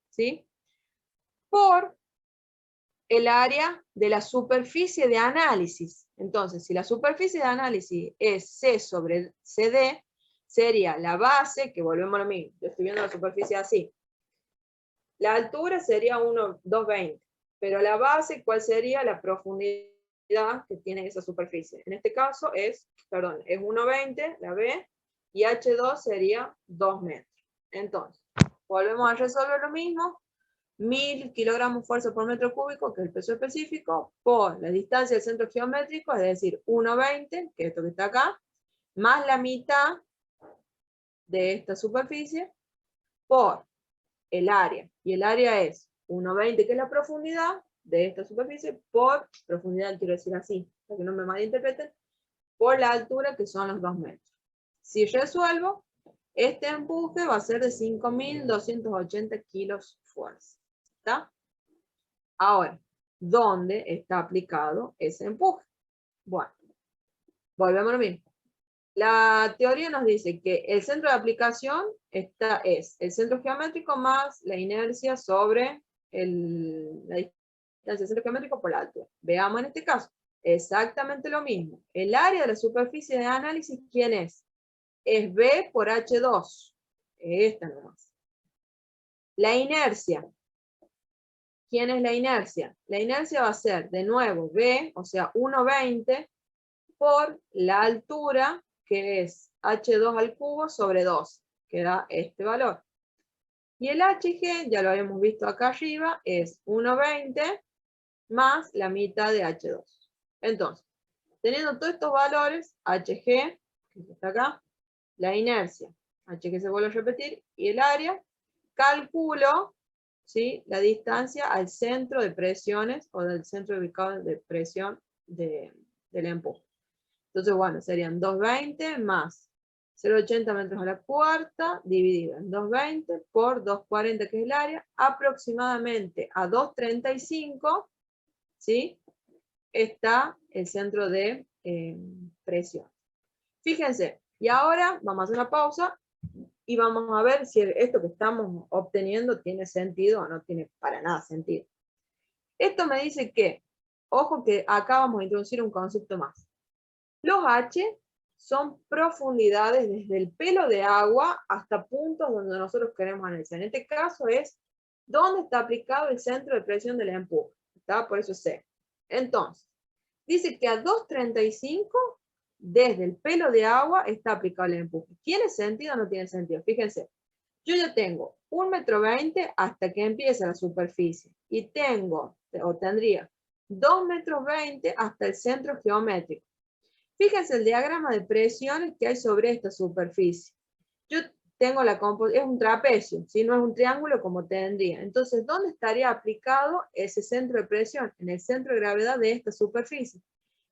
¿sí? Por el área de la superficie de análisis. Entonces, si la superficie de análisis es C sobre CD, sería la base, que volvemos a lo mismo, yo estoy viendo la superficie así. La altura sería 220, pero la base, ¿cuál sería la profundidad que tiene esa superficie? En este caso es 1,20 la B, y H2 sería 2 metros. Entonces, volvemos a resolver lo mismo. 1000 kilogramos fuerza por metro cúbico, que es el peso específico, por la distancia del centro geométrico, es decir, 1,20, que es esto que está acá, más la mitad de esta superficie, por el área. Y el área es 1,20, que es la profundidad de esta superficie, por profundidad, quiero decir así, para que no me malinterpreten, por la altura, que son los 2 metros. Si resuelvo, este empuje va a ser de 5.280 kilos fuerza. ¿Está? Ahora, ¿dónde está aplicado ese empuje? Bueno, volvemos a lo mismo. La teoría nos dice que el centro de aplicación es el centro geométrico más la inercia sobre la distancia del centro geométrico por la altura. Veamos en este caso, exactamente lo mismo. El área de la superficie de análisis, ¿quién es? Es B por H2. Esta nomás. La inercia. ¿Quién es la inercia? La inercia va a ser, de nuevo, B, o sea, 1,20 por la altura, que es H2 al cubo sobre 2, que da este valor. Y el HG, ya lo habíamos visto acá arriba, es 1,20 más la mitad de H2. Entonces, teniendo todos estos valores, HG, que está acá, la inercia, HG se vuelve a repetir, y el área, calculo, ¿sí?, la distancia al centro de presiones o del centro ubicado de presión del empuje. Entonces, bueno, serían 220 más 0,80 metros a la cuarta, dividido en 220 por 240, que es el área, aproximadamente a 235, ¿sí?, está el centro de presión. Fíjense, y ahora vamos a hacer una pausa y vamos a ver si esto que estamos obteniendo tiene sentido o no tiene para nada sentido. Esto me dice que, ojo que acá vamos a introducir un concepto más. Los H son profundidades desde el pelo de agua hasta puntos donde nosotros queremos analizar. En este caso es dónde está aplicado el centro de presión del empuje. ¿Está? Por eso es C. Entonces, dice que a 235 desde el pelo de agua está aplicable el empuje. ¿Tiene sentido o no tiene sentido? Fíjense, yo ya tengo 1,20 m hasta que empieza la superficie. Y tendría 2,20 m hasta el centro geométrico. Fíjense el diagrama de presiones que hay sobre esta superficie. Yo tengo es un trapecio, ¿sí? No es un triángulo como tendría. Entonces, ¿dónde estaría aplicado ese centro de presión? En el centro de gravedad de esta superficie.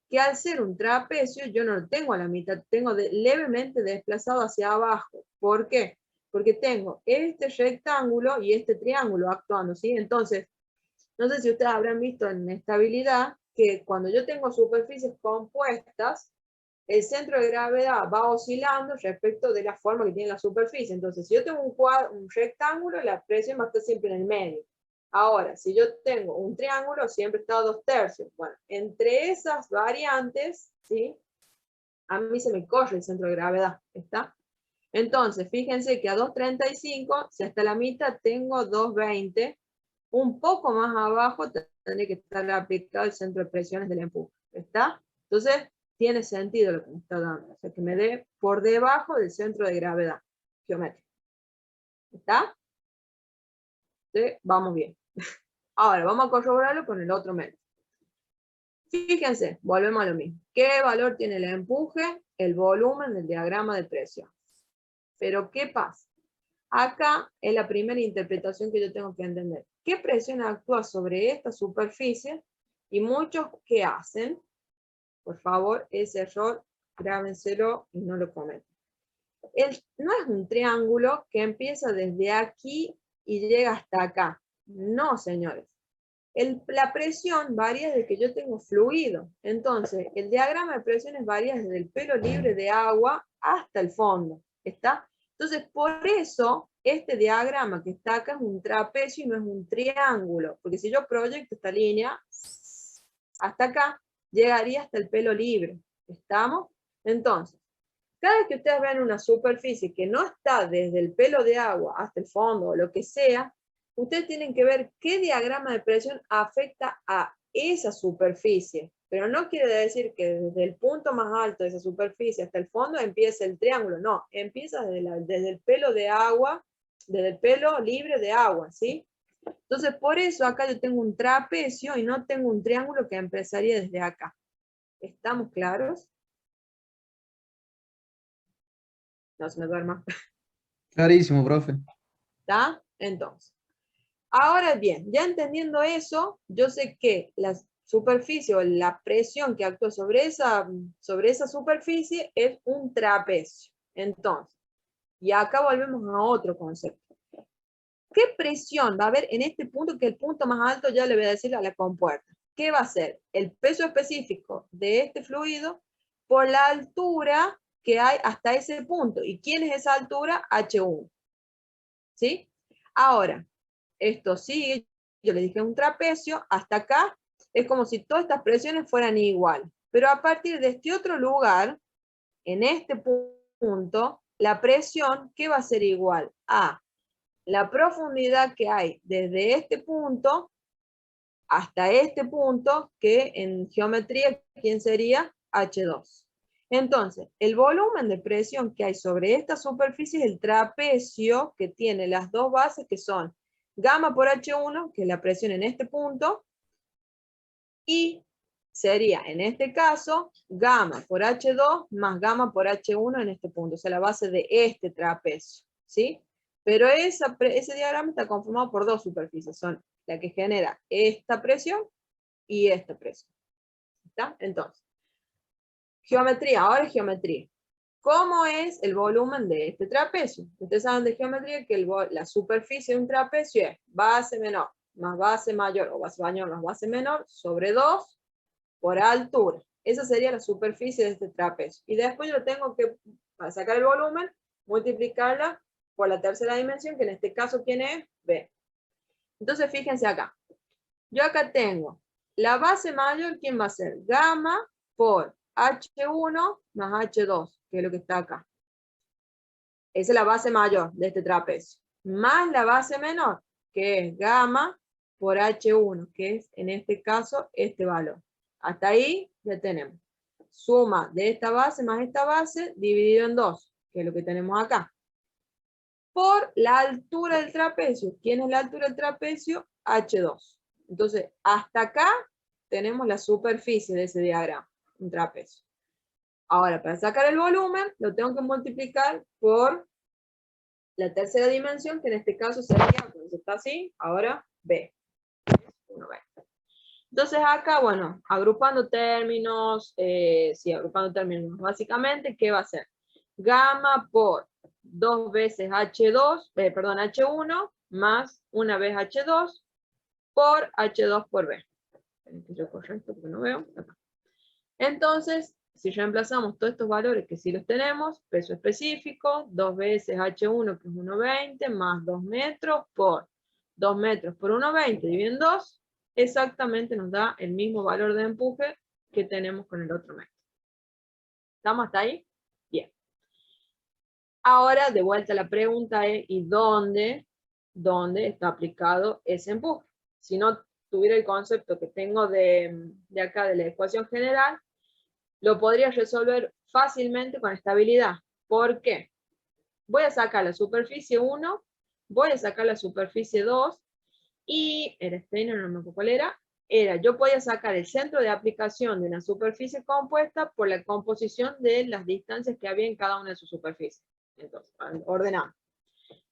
Que al ser un trapecio, yo no lo tengo a la mitad, tengo levemente desplazado hacia abajo. ¿Por qué? Porque tengo este rectángulo y este triángulo actuando, ¿sí? Entonces, no sé si ustedes habrán visto en estabilidad que cuando yo tengo superficies compuestas, el centro de gravedad va oscilando respecto de la forma que tiene la superficie. Entonces, si yo tengo un rectángulo, la presión va a estar siempre en el medio. Ahora, si yo tengo un triángulo, siempre está a 2/3. Bueno, entre esas variantes, ¿sí?, a mí se me corre el centro de gravedad, ¿está? Entonces, fíjense que a 235, si hasta la mitad tengo 220, un poco más abajo tendría que estar aplicado el centro de presiones del empuje, ¿está? Entonces, tiene sentido lo que me está dando, o sea, que me dé por debajo del centro de gravedad geométrico. ¿Está? ¿Sí? Vamos bien. Ahora, vamos a corroborarlo con el otro método. Fíjense, volvemos a lo mismo. ¿Qué valor tiene el empuje? El volumen del diagrama de presión. Pero, ¿qué pasa? Acá es la primera interpretación que yo tengo que entender. qué presión actúa sobre esta superficie, y muchos ¿qué hacen? Por favor, ese error, grábenselo y no lo cometen. No es un triángulo que empieza desde aquí y llega hasta acá. No, señores. La presión varía desde que yo tengo fluido. Entonces, el diagrama de presiones varía desde el pelo libre de agua hasta el fondo. ¿Está? Entonces, por eso, este diagrama que está acá es un trapecio y no es un triángulo. Porque si yo proyecto esta línea hasta acá, llegaría hasta el pelo libre. ¿Estamos? Entonces, cada vez que ustedes vean una superficie que no está desde el pelo de agua hasta el fondo o lo que sea, ustedes tienen que ver qué diagrama de presión afecta a esa superficie. Pero no quiere decir que desde el punto más alto de esa superficie hasta el fondo empiece el triángulo. No, empieza desde el pelo de agua, desde el pelo libre de agua, ¿sí? Entonces, por eso acá yo tengo un trapecio y no tengo un triángulo que empezaría desde acá. ¿Estamos claros? No se me duerma.
Clarísimo, profe.
¿Está? Entonces, ahora bien, ya entendiendo eso, yo sé que la superficie o la presión que actúa sobre esa superficie es un trapecio. Entonces, y acá volvemos a otro concepto. ¿Qué presión va a haber en este punto, que el punto más alto ya le voy a decir a la compuerta? ¿Qué va a ser? El peso específico de este fluido por la altura que hay hasta ese punto. ¿Y quién es esa altura? H1. ¿Sí? Ahora, esto sigue, yo le dije un trapecio, hasta acá es como si todas estas presiones fueran igual. Pero a partir de este otro lugar, en este punto, la presión, ¿qué va a ser igual? A la profundidad que hay desde este punto hasta este punto, que en geometría, ¿quién sería? H2. Entonces, el volumen de presión que hay sobre esta superficie es el trapecio que tiene las dos bases que son gamma por H1, que es la presión en este punto, y sería, en este caso, gamma por H2 más gamma por H1 en este punto, o sea, la base de este trapecio, ¿sí? Pero ese diagrama está conformado por dos superficies, son la que genera esta presión y esta presión. ¿Está? Entonces, geometría, ahora es geometría. ¿Cómo es el volumen de este trapecio? Ustedes saben de geometría que la superficie de un trapecio es base menor más base mayor, o base mayor más base menor, sobre 2 por altura. Esa sería la superficie de este trapecio. Y después yo tengo que, para sacar el volumen, multiplicarla por la tercera dimensión, que en este caso, ¿quién es? B. Entonces, fíjense acá. Yo acá tengo la base mayor, ¿quién va a ser? Gamma por H1 más H2, que es lo que está acá. Esa es la base mayor de este trapecio. Más la base menor, que es gamma por H1, que es en este caso este valor. Hasta ahí ya tenemos. Suma de esta base más esta base dividido en 2, que es lo que tenemos acá. Por la altura del trapecio. ¿Quién es la altura del trapecio? H2. Entonces, hasta acá tenemos la superficie de ese diagrama, un trapecio. Ahora, para sacar el volumen, lo tengo que multiplicar por la tercera dimensión, que en este caso sería, cuando está así, ahora B. 1B. Entonces acá, bueno, agrupando términos, básicamente, ¿qué va a ser? Gamma por 2 veces H1 más una vez H2 por H2 por B. Yo correcto porque no veo. Acá. Entonces, si reemplazamos todos estos valores que sí los tenemos, peso específico, 2 veces H1 que es 1,20 más 2 metros por 2 metros por 1,20 dividido en 2, exactamente nos da el mismo valor de empuje que tenemos con el otro metro. ¿Estamos hasta ahí? Bien. Ahora, de vuelta la pregunta es, ¿y dónde está aplicado ese empuje? Si no tuviera el concepto que tengo de acá de la ecuación general, lo podría resolver fácilmente con estabilidad. ¿Por qué? Voy a sacar la superficie 1, voy a sacar la superficie 2, y era Steiner, no me acuerdo cuál era, yo podía sacar el centro de aplicación de una superficie compuesta por la composición de las distancias que había en cada una de sus superficies. Entonces, ordenamos.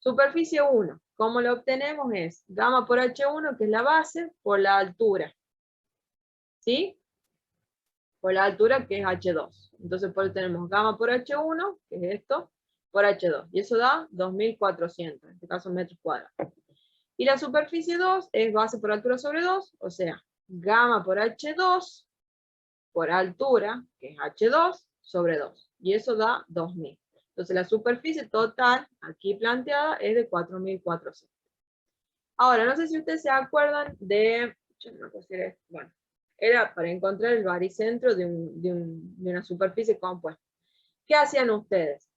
Superficie 1, ¿cómo lo obtenemos? Es gamma por H1, que es la base, por la altura. ¿Sí? Por la altura, que es H2. Entonces, por eso tenemos gamma por H1, que es esto, por H2. Y eso da 2400, en este caso metros cuadrados. Y la superficie 2 es base por altura sobre 2, o sea, gamma por H2 por altura, que es H2, sobre 2. Y eso da 2000. Entonces la superficie total, aquí planteada, es de 4400. Ahora, no sé si ustedes se acuerdan de... Bueno, era para encontrar el baricentro de una superficie compuesta. ¿Qué hacían ustedes?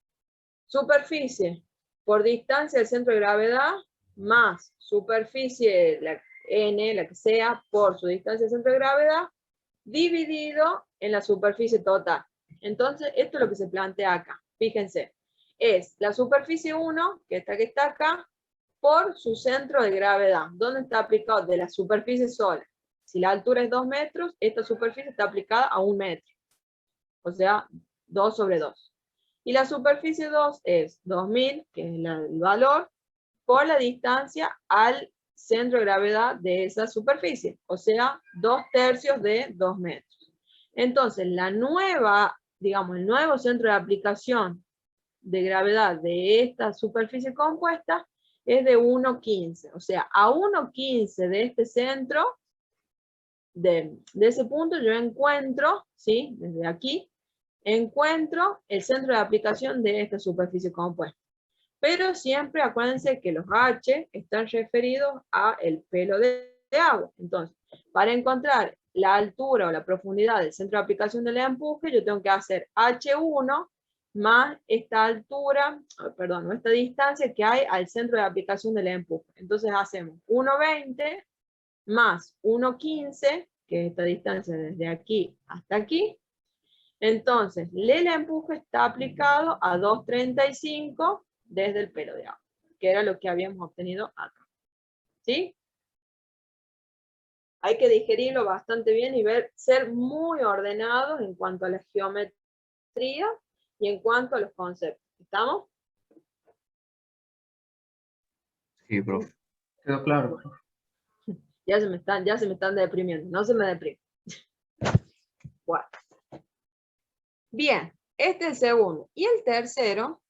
Superficie por distancia del centro de gravedad, más superficie, la n, la que sea, por su distancia del centro de gravedad, dividido en la superficie total. Entonces, esto es lo que se plantea acá. Fíjense, es la superficie 1, que está acá, por su centro de gravedad. ¿Dónde está aplicado? De la superficie sola. Si la altura es 2 metros, esta superficie está aplicada a 1 metro. O sea, 2 sobre 2. Y la superficie 2 es 2000, que es el valor, por la distancia al centro de gravedad de esa superficie. O sea, 2/3 de 2 metros. Entonces, la nueva, digamos, el nuevo centro de aplicación de gravedad de esta superficie compuesta es de 1,15. O sea, a 1,15 de este centro, de ese punto, yo encuentro, ¿sí? Desde aquí, encuentro el centro de aplicación de esta superficie compuesta. Pero siempre acuérdense que los H están referidos a el pelo de agua. Entonces, para encontrar la altura o la profundidad del centro de aplicación del empuje, yo tengo que hacer H1 más esta altura, perdón, no, esta distancia que hay al centro de aplicación del empuje. Entonces hacemos 1,20 más 1,15, que es esta distancia desde aquí hasta aquí. Entonces, el empuje está aplicado a 2,35 desde el pelo de agua, que era lo que habíamos obtenido acá. ¿Sí? Hay que digerirlo bastante bien y ser muy ordenados en cuanto a la geometría y en cuanto a los conceptos. ¿Estamos?
Sí, profe. Quedó claro, profe.
Ya se me están deprimiendo. No se me deprimen. Bueno. Bien, este es el segundo. Y el tercero,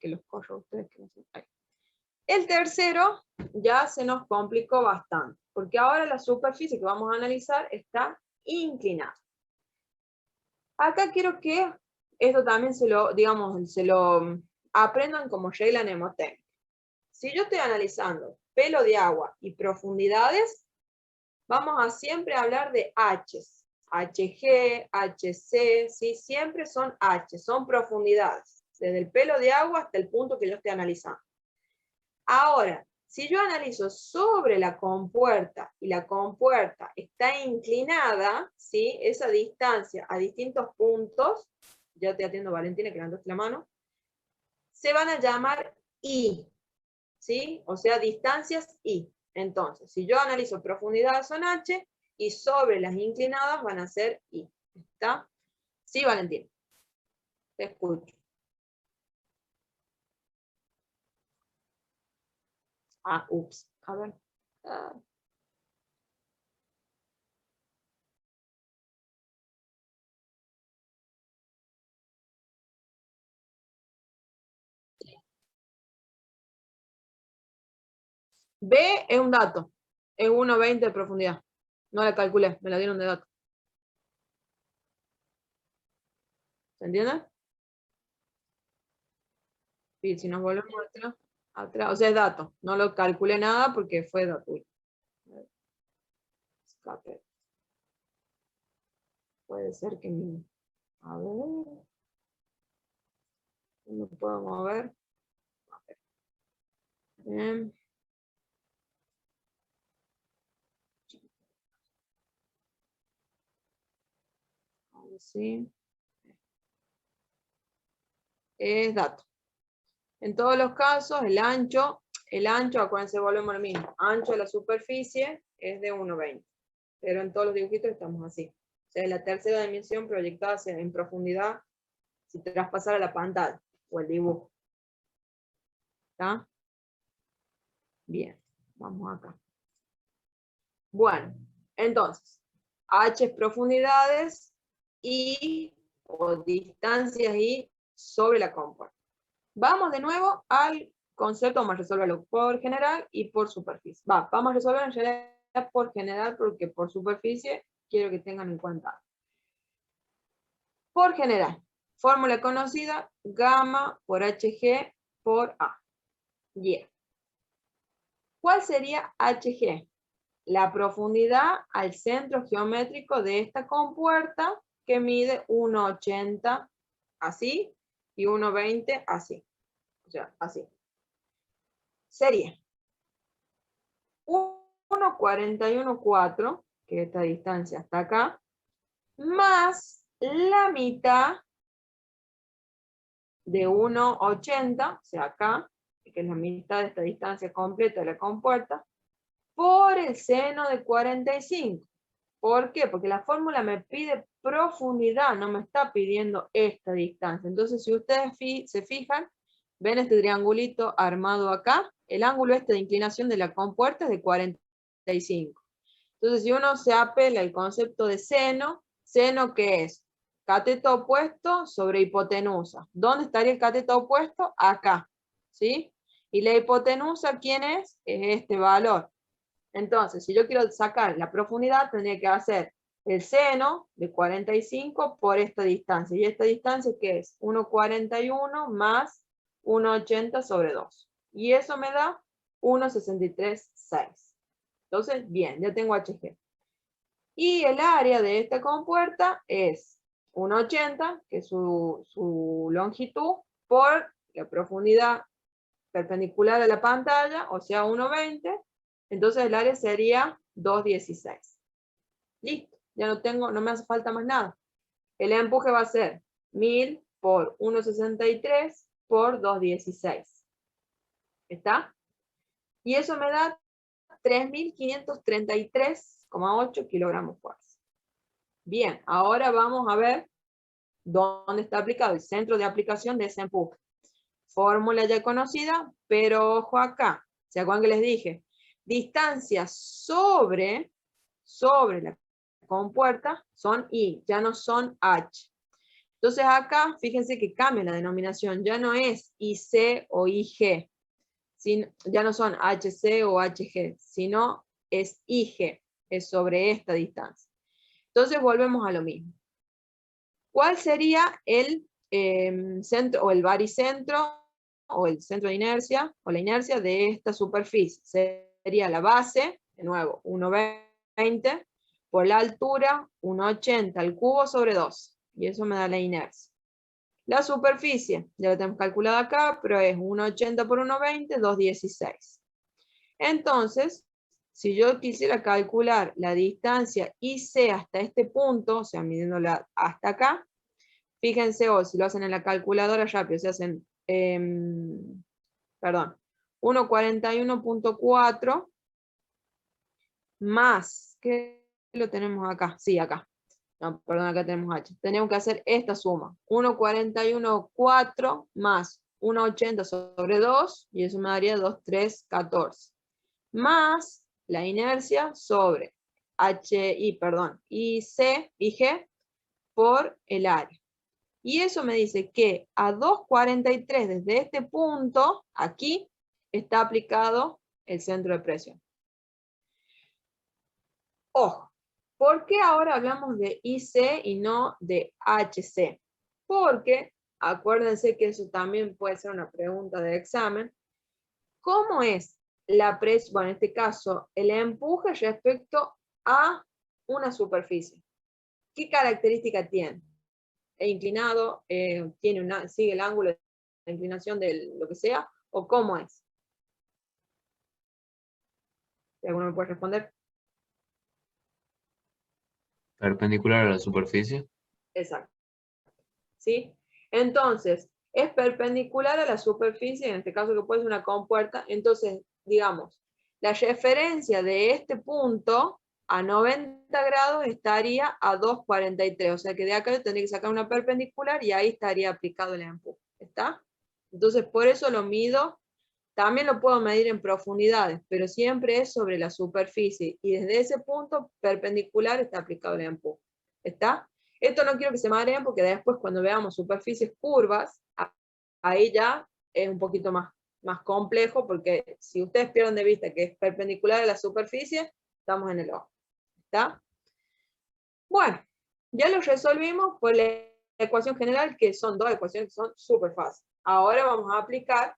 que los corro a ustedes. Que no se... El tercero ya se nos complicó bastante, porque ahora la superficie que vamos a analizar está inclinada. Acá quiero que esto también se lo aprendan como regla mnemotécnica. Si yo estoy analizando pelo de agua y profundidades, vamos a siempre hablar de H's. HG, HC, ¿sí? Siempre son H, son profundidades, desde el pelo de agua hasta el punto que yo esté analizando. Ahora, si yo analizo sobre la compuerta y la compuerta está inclinada, ¿sí? Esa distancia a distintos puntos, ya te atiendo Valentina que levantaste la mano, se van a llamar I, ¿sí? O sea, distancias I. Entonces, si yo analizo profundidades son H y sobre las inclinadas van a ser I. ¿Está? Sí, Valentina. Te escucho. Ah, ups. A ver. B es un dato. Es 1,20 de profundidad. No la calculé, me la dieron de dato. ¿Se entiende? Y si nos volvemos atrás, o sea, es dato. No lo calculé nada porque fue dato. Escape. Puede ser que... A ver... No puedo mover. A ver. Bien. Sí. Es dato. En todos los casos, el ancho, acuérdense, volvemos al mismo. Ancho de la superficie es de 1,20. Pero en todos los dibujitos estamos así. O sea, es la tercera dimensión proyectada en profundidad si traspasara la pantalla. o el dibujo. ¿Está? Bien, vamos acá. Bueno, entonces, H es profundidades y o distancias y sobre la compuerta. Vamos de nuevo al concepto, vamos a resolverlo por general y por superficie. Vamos a resolverlo en realidad por general porque por superficie quiero que tengan en cuenta. Por general, fórmula conocida, gamma por HG por A. Yeah. ¿Cuál sería HG? La profundidad al centro geométrico de esta compuerta que mide 1,80 así y 1,20 así. O sea, así. Sería 1,41,4, que es esta distancia hasta acá, más la mitad de 1,80, o sea, acá, que es la mitad de esta distancia completa de la compuerta, por el seno de 45. ¿Por qué? Porque la fórmula me pide profundidad, no me está pidiendo esta distancia. Entonces, si ustedes se fijan, ven este triangulito armado acá, el ángulo este de inclinación de la compuerta es de 45. Entonces, si uno se apela al concepto de seno, ¿seno qué es? Cateto opuesto sobre hipotenusa. ¿Dónde estaría el cateto opuesto? Acá, ¿sí? Y la hipotenusa, ¿quién es? Es este valor. Entonces, si yo quiero sacar la profundidad, tendría que hacer el seno de 45 por esta distancia. ¿Y esta distancia qué es? 1,41 más 1,80 sobre 2. Y eso me da 1,63,6. Entonces, bien, ya tengo HG. Y el área de esta compuerta es 1,80, que es su longitud, por la profundidad perpendicular a la pantalla, o sea, 1,20. Entonces el área sería 2,16. Listo, ya no tengo, no me hace falta más nada. El empuje va a ser 1000 por 1,63 por 2,16. ¿Está? Y eso me da 3.533,8 kilogramos fuerza. Bien, ahora vamos a ver dónde está aplicado el centro de aplicación de ese empuje. Fórmula ya conocida, pero ojo acá. ¿Se acuerdan que les dije? Distancias sobre la compuerta son I, ya no son H. Entonces acá, fíjense que cambia la denominación, ya no es IC o IG, ya no son HC o HG, sino es IG, es sobre esta distancia. Entonces volvemos a lo mismo. ¿Cuál sería el centro o el baricentro o el centro de inercia o la inercia de esta superficie? Sería la base, de nuevo, 1,20 por la altura, 1,80 al cubo sobre 2. Y eso me da la inercia. La superficie, ya la tenemos calculada acá, pero es 1,80 por 1,20, 2,16. Entonces, si yo quisiera calcular la distancia IC hasta este punto, o sea, midiéndola hasta acá, fíjense, o si lo hacen en la calculadora rápido, se hacen, perdón, 1,41,4 más, ¿qué lo tenemos acá? Sí, acá. No, perdón, acá tenemos H. Tenemos que hacer esta suma. 1,41,4 más 1,80 sobre 2, y eso me daría 2,314. Más la inercia sobre IG por el área. Y eso me dice que a 2,43 desde este punto, aquí, está aplicado el centro de presión. Ojo, ¿por qué ahora hablamos de IC y no de HC? Porque, acuérdense que eso también puede ser una pregunta de examen, ¿cómo es la presión, bueno, en este caso, el empuje respecto a una superficie? ¿Qué característica tiene? ¿Es inclinado? ¿Sigue el ángulo de inclinación de lo que sea? ¿O cómo es? ¿Alguno me puede responder?
Perpendicular a la superficie.
Exacto. ¿Sí? Entonces, es perpendicular a la superficie, en este caso que puede ser una compuerta. Entonces, digamos, la referencia de este punto a 90 grados estaría a 2,43. O sea que de acá yo tendría que sacar una perpendicular y ahí estaría aplicado el empuje. ¿Está? Entonces, por eso lo mido. También lo puedo medir en profundidades, pero siempre es sobre la superficie. Y desde ese punto perpendicular está aplicado el empuje. ¿Está? Esto no quiero que se mareen porque después cuando veamos superficies curvas, ahí ya es un poquito más complejo, porque si ustedes pierden de vista que es perpendicular a la superficie, estamos en el ojo. ¿Está? Bueno, ya lo resolvimos por la ecuación general, que son dos ecuaciones que son súper fáciles. Ahora vamos a aplicar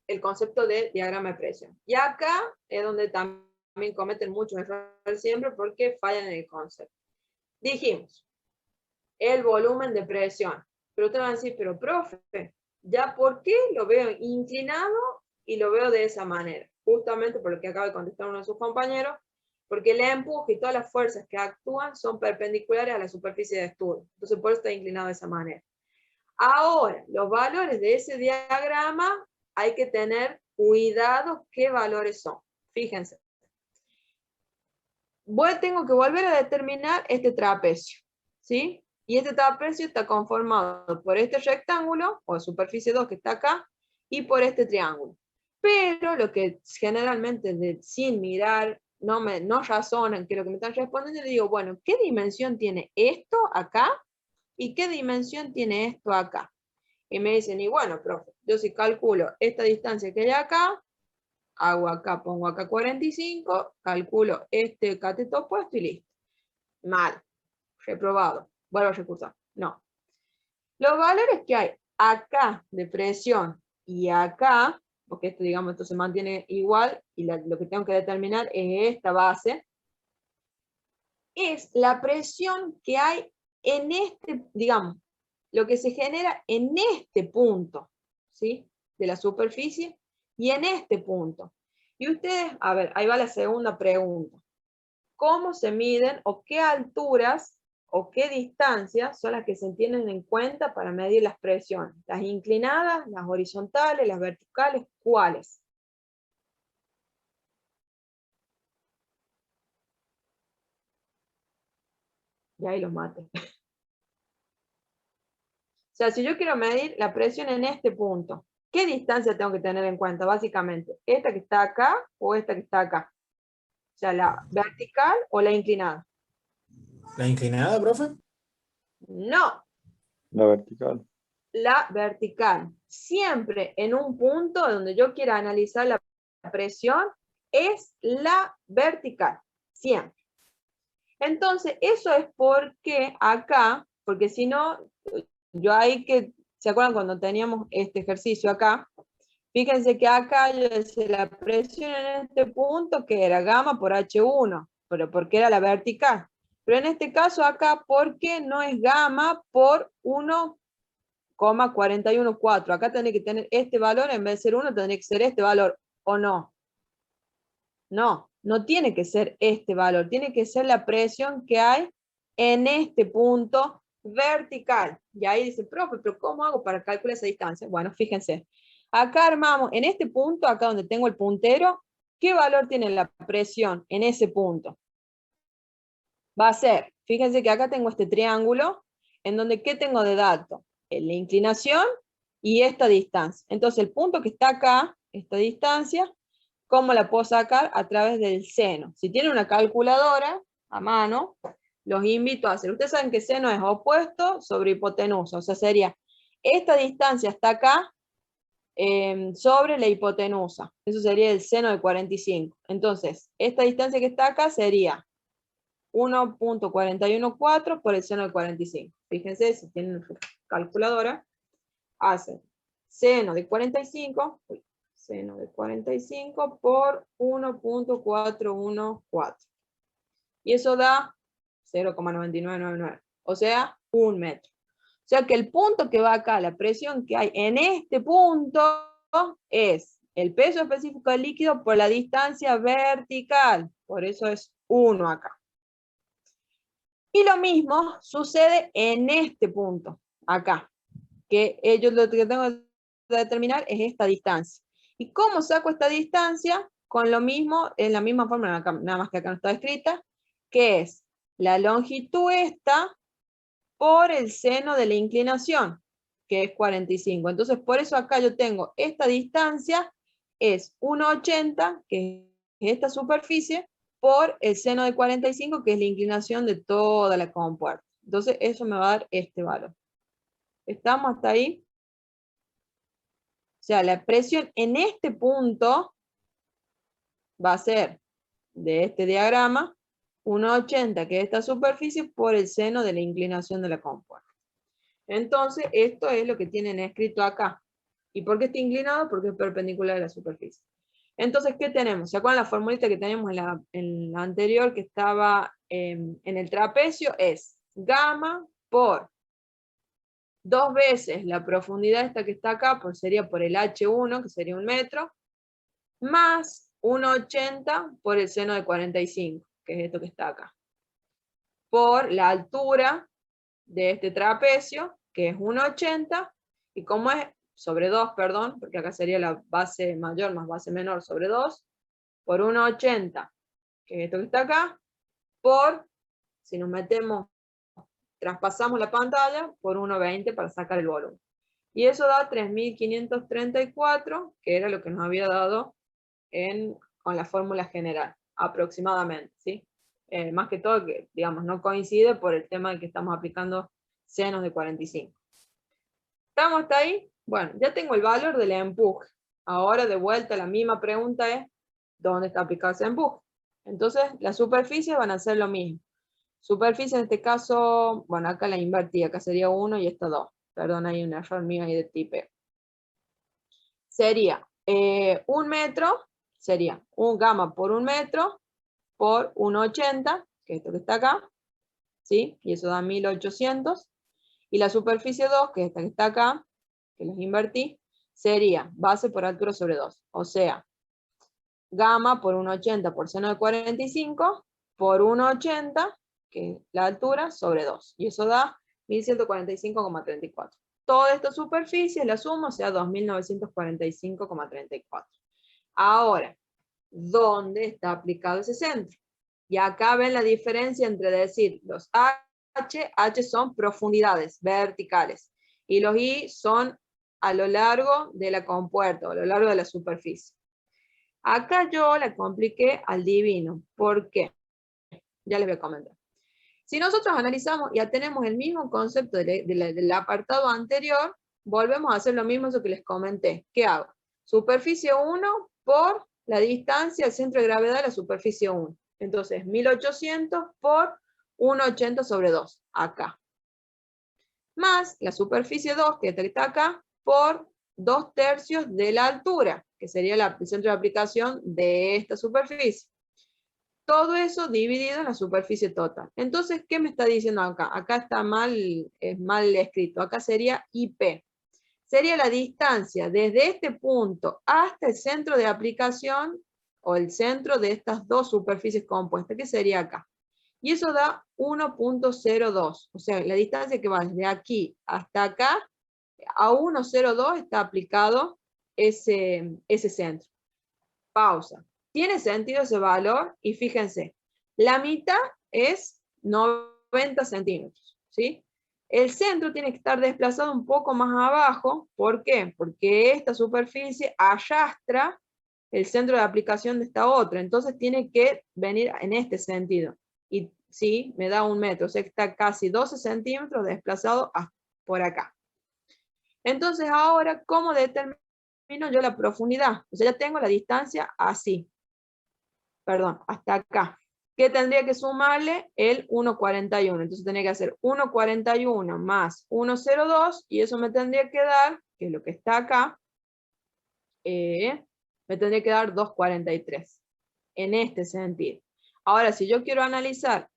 el concepto de diagrama de presión. Y acá es donde también cometen muchos errores siempre porque fallan en el concepto. Dijimos, el volumen de presión. Pero ustedes van a decir, pero profe, ¿ya por qué lo veo inclinado y lo veo de esa manera? Justamente por lo que acaba de contestar uno de sus compañeros, porque el empuje y todas las fuerzas que actúan son perpendiculares a la superficie de estudio. Entonces por eso está inclinado de esa manera. Ahora, los valores de ese diagrama hay que tener cuidado qué valores son. Fíjense. Tengo que volver a determinar este trapecio, ¿sí? Y este trapecio está conformado por este rectángulo, o superficie 2 que está acá, y por este triángulo. Pero lo que generalmente, sin mirar, no razonan que lo que me están respondiendo, le digo, bueno, ¿qué dimensión tiene esto acá? ¿Y qué dimensión tiene esto acá? Y me dicen, y bueno, profe, yo si calculo esta distancia que hay acá, hago acá, pongo acá 45, calculo este cateto opuesto y listo. Mal. Reprobado. Vuelvo a recursar. No. Los valores que hay acá de presión y acá, porque esto, digamos, esto se mantiene igual, y lo que tengo que determinar es esta base, es la presión que hay en este, digamos, lo que se genera en este punto, ¿sí? De la superficie y en este punto. Y ustedes, a ver, ahí va la segunda pregunta. ¿Cómo se miden o qué alturas o qué distancias son las que se tienen en cuenta para medir las presiones? ¿Las inclinadas, las horizontales, las verticales? ¿Cuáles? Y ahí los mate. O sea, si yo quiero medir la presión en este punto, ¿qué distancia tengo que tener en cuenta? Básicamente, ¿esta que está acá o esta que está acá? O sea, ¿la vertical o la inclinada?
¿La inclinada, profe?
No,
La vertical.
la vertical. Siempre en un punto donde yo quiera analizar la presión, es la vertical. Siempre. Entonces, eso es porque acá, porque si no, yo ahí que, ¿se acuerdan cuando teníamos este ejercicio acá? Fíjense que acá yo decía la presión en este punto que era gamma por H1, pero porque era la vertical. Pero en este caso acá, porque no es gamma por 1,414. Acá tendría que tener este valor, en vez de ser 1, tendría que ser este valor, ¿o no? No, no tiene que ser este valor, tiene que ser la presión que hay en este punto vertical. Y ahí dice, profe, pero ¿cómo hago para calcular esa distancia? Bueno, fíjense. Acá armamos, en este punto, acá donde tengo el puntero, ¿qué valor tiene la presión en ese punto? Va a ser, fíjense que acá tengo este triángulo, en donde ¿qué tengo de dato? La inclinación y esta distancia. Entonces el punto que está acá, esta distancia, ¿cómo la puedo sacar? A través del seno. Si tienen una calculadora a mano, los invito a hacer. Ustedes saben que seno es opuesto sobre hipotenusa, o sea, sería esta distancia hasta acá sobre la hipotenusa. Eso sería el seno de 45. Entonces, esta distancia que está acá sería 1,414 por el seno de 45. Fíjense, si tienen una calculadora, hacen seno de 45, seno de 45 por 1,414. Y eso da 0,9999, o sea, 1 metro. O sea que el punto que va acá, la presión que hay en este punto, es el peso específico del líquido por la distancia vertical. Por eso es 1 acá. Y lo mismo sucede en este punto, acá. Que yo lo que tengo que determinar es esta distancia. ¿Y cómo saco esta distancia? Con lo mismo, en la misma forma, nada más que acá no está escrita, que es la longitud esta por el seno de la inclinación, que es 45. Entonces, por eso acá yo tengo esta distancia, es 1,80, que es esta superficie, por el seno de 45, que es la inclinación de toda la compuerta. Entonces, eso me va a dar este valor. ¿Estamos hasta ahí? O sea, la presión en este punto va a ser, de este diagrama, 1,80, que es esta superficie, por el seno de la inclinación de la compuerta. Entonces, esto es lo que tienen escrito acá. ¿Y por qué está inclinado? Porque es perpendicular a la superficie. Entonces, ¿qué tenemos? ¿Se acuerdan la formulita que teníamos en la anterior, que estaba en el trapecio? Es gamma por 2 veces la profundidad esta que está acá, pues sería por el H1, que sería 1 metro, más 1,80 por el seno de 45, que es esto que está acá, por la altura de este trapecio, que es 1,80, y como es sobre 2, perdón, porque acá sería la base mayor más base menor sobre 2, por 1,80, que es esto que está acá, por, si nos metemos, traspasamos la pantalla, por 1,20 para sacar el volumen. Y eso da 3.534, que era lo que nos había dado con la fórmula general, aproximadamente, ¿sí? Más que todo, que digamos, no coincide por el tema de que estamos aplicando senos de 45. ¿Estamos hasta ahí? Bueno, ya tengo el valor del empuje. Ahora, de vuelta, la misma pregunta es, ¿dónde está aplicado ese empuje? Entonces, las superficies van a ser lo mismo. Superficie en este caso, bueno, acá la invertí, acá sería 1 y esta 2. Perdón, hay un error mío ahí de tipeo. Sería 1 metro, sería un gamma por 1 metro por 1,80, que es esto que está acá, ¿sí? Y eso da 1.800. Y la superficie 2, que es esta que está acá, que los invertí, sería base por altura sobre 2. O sea, gamma por 1,80 por seno de 45 por 1,80, que es la altura, sobre 2. Y eso da 1.145,34. Toda esta superficie la sumo, o sea, 2.945,34. Ahora, ¿dónde está aplicado ese centro? Y acá ven la diferencia entre decir los H son profundidades verticales, y los I son a lo largo de la compuerta, a lo largo de la superficie. Acá yo la compliqué al divino. ¿Por qué? Ya les voy a comentar. Si nosotros analizamos, ya tenemos el mismo concepto del apartado anterior, volvemos a hacer lo mismo eso que les comenté. ¿Qué hago? Superficie 1 por la distancia al centro de gravedad de la superficie 1. Entonces, 1.800 por 1,80 sobre 2, acá. Más la superficie 2, que está acá, por 2/3 de la altura, que sería el centro de aplicación de esta superficie. Todo eso dividido en la superficie total. Entonces, ¿qué me está diciendo acá? Acá está mal, es mal escrito. Acá sería IP. Sería la distancia desde este punto hasta el centro de aplicación, o el centro de estas dos superficies compuestas, que sería acá. Y eso da 1,02. O sea, la distancia que va desde aquí hasta acá, a 1,02 está aplicado ese centro. Pausa. ¿Tiene sentido ese valor? Y fíjense, la mitad es 90 centímetros, ¿sí? El centro tiene que estar desplazado un poco más abajo. ¿Por qué? Porque esta superficie arrastra el centro de aplicación de esta otra. Entonces tiene que venir en este sentido. Y sí, me da 1 metro. O sea que está casi 12 centímetros desplazado por acá. Entonces ahora, ¿cómo determino yo la profundidad? O sea, ya tengo la distancia así. Perdón, hasta acá. ¿Qué tendría que sumarle? El 1,41. Entonces tendría que hacer 1,41 más 1,02, y eso me tendría que dar, que es lo que está acá, me tendría que dar 2,43. En este sentido. Ahora, si yo quiero analizar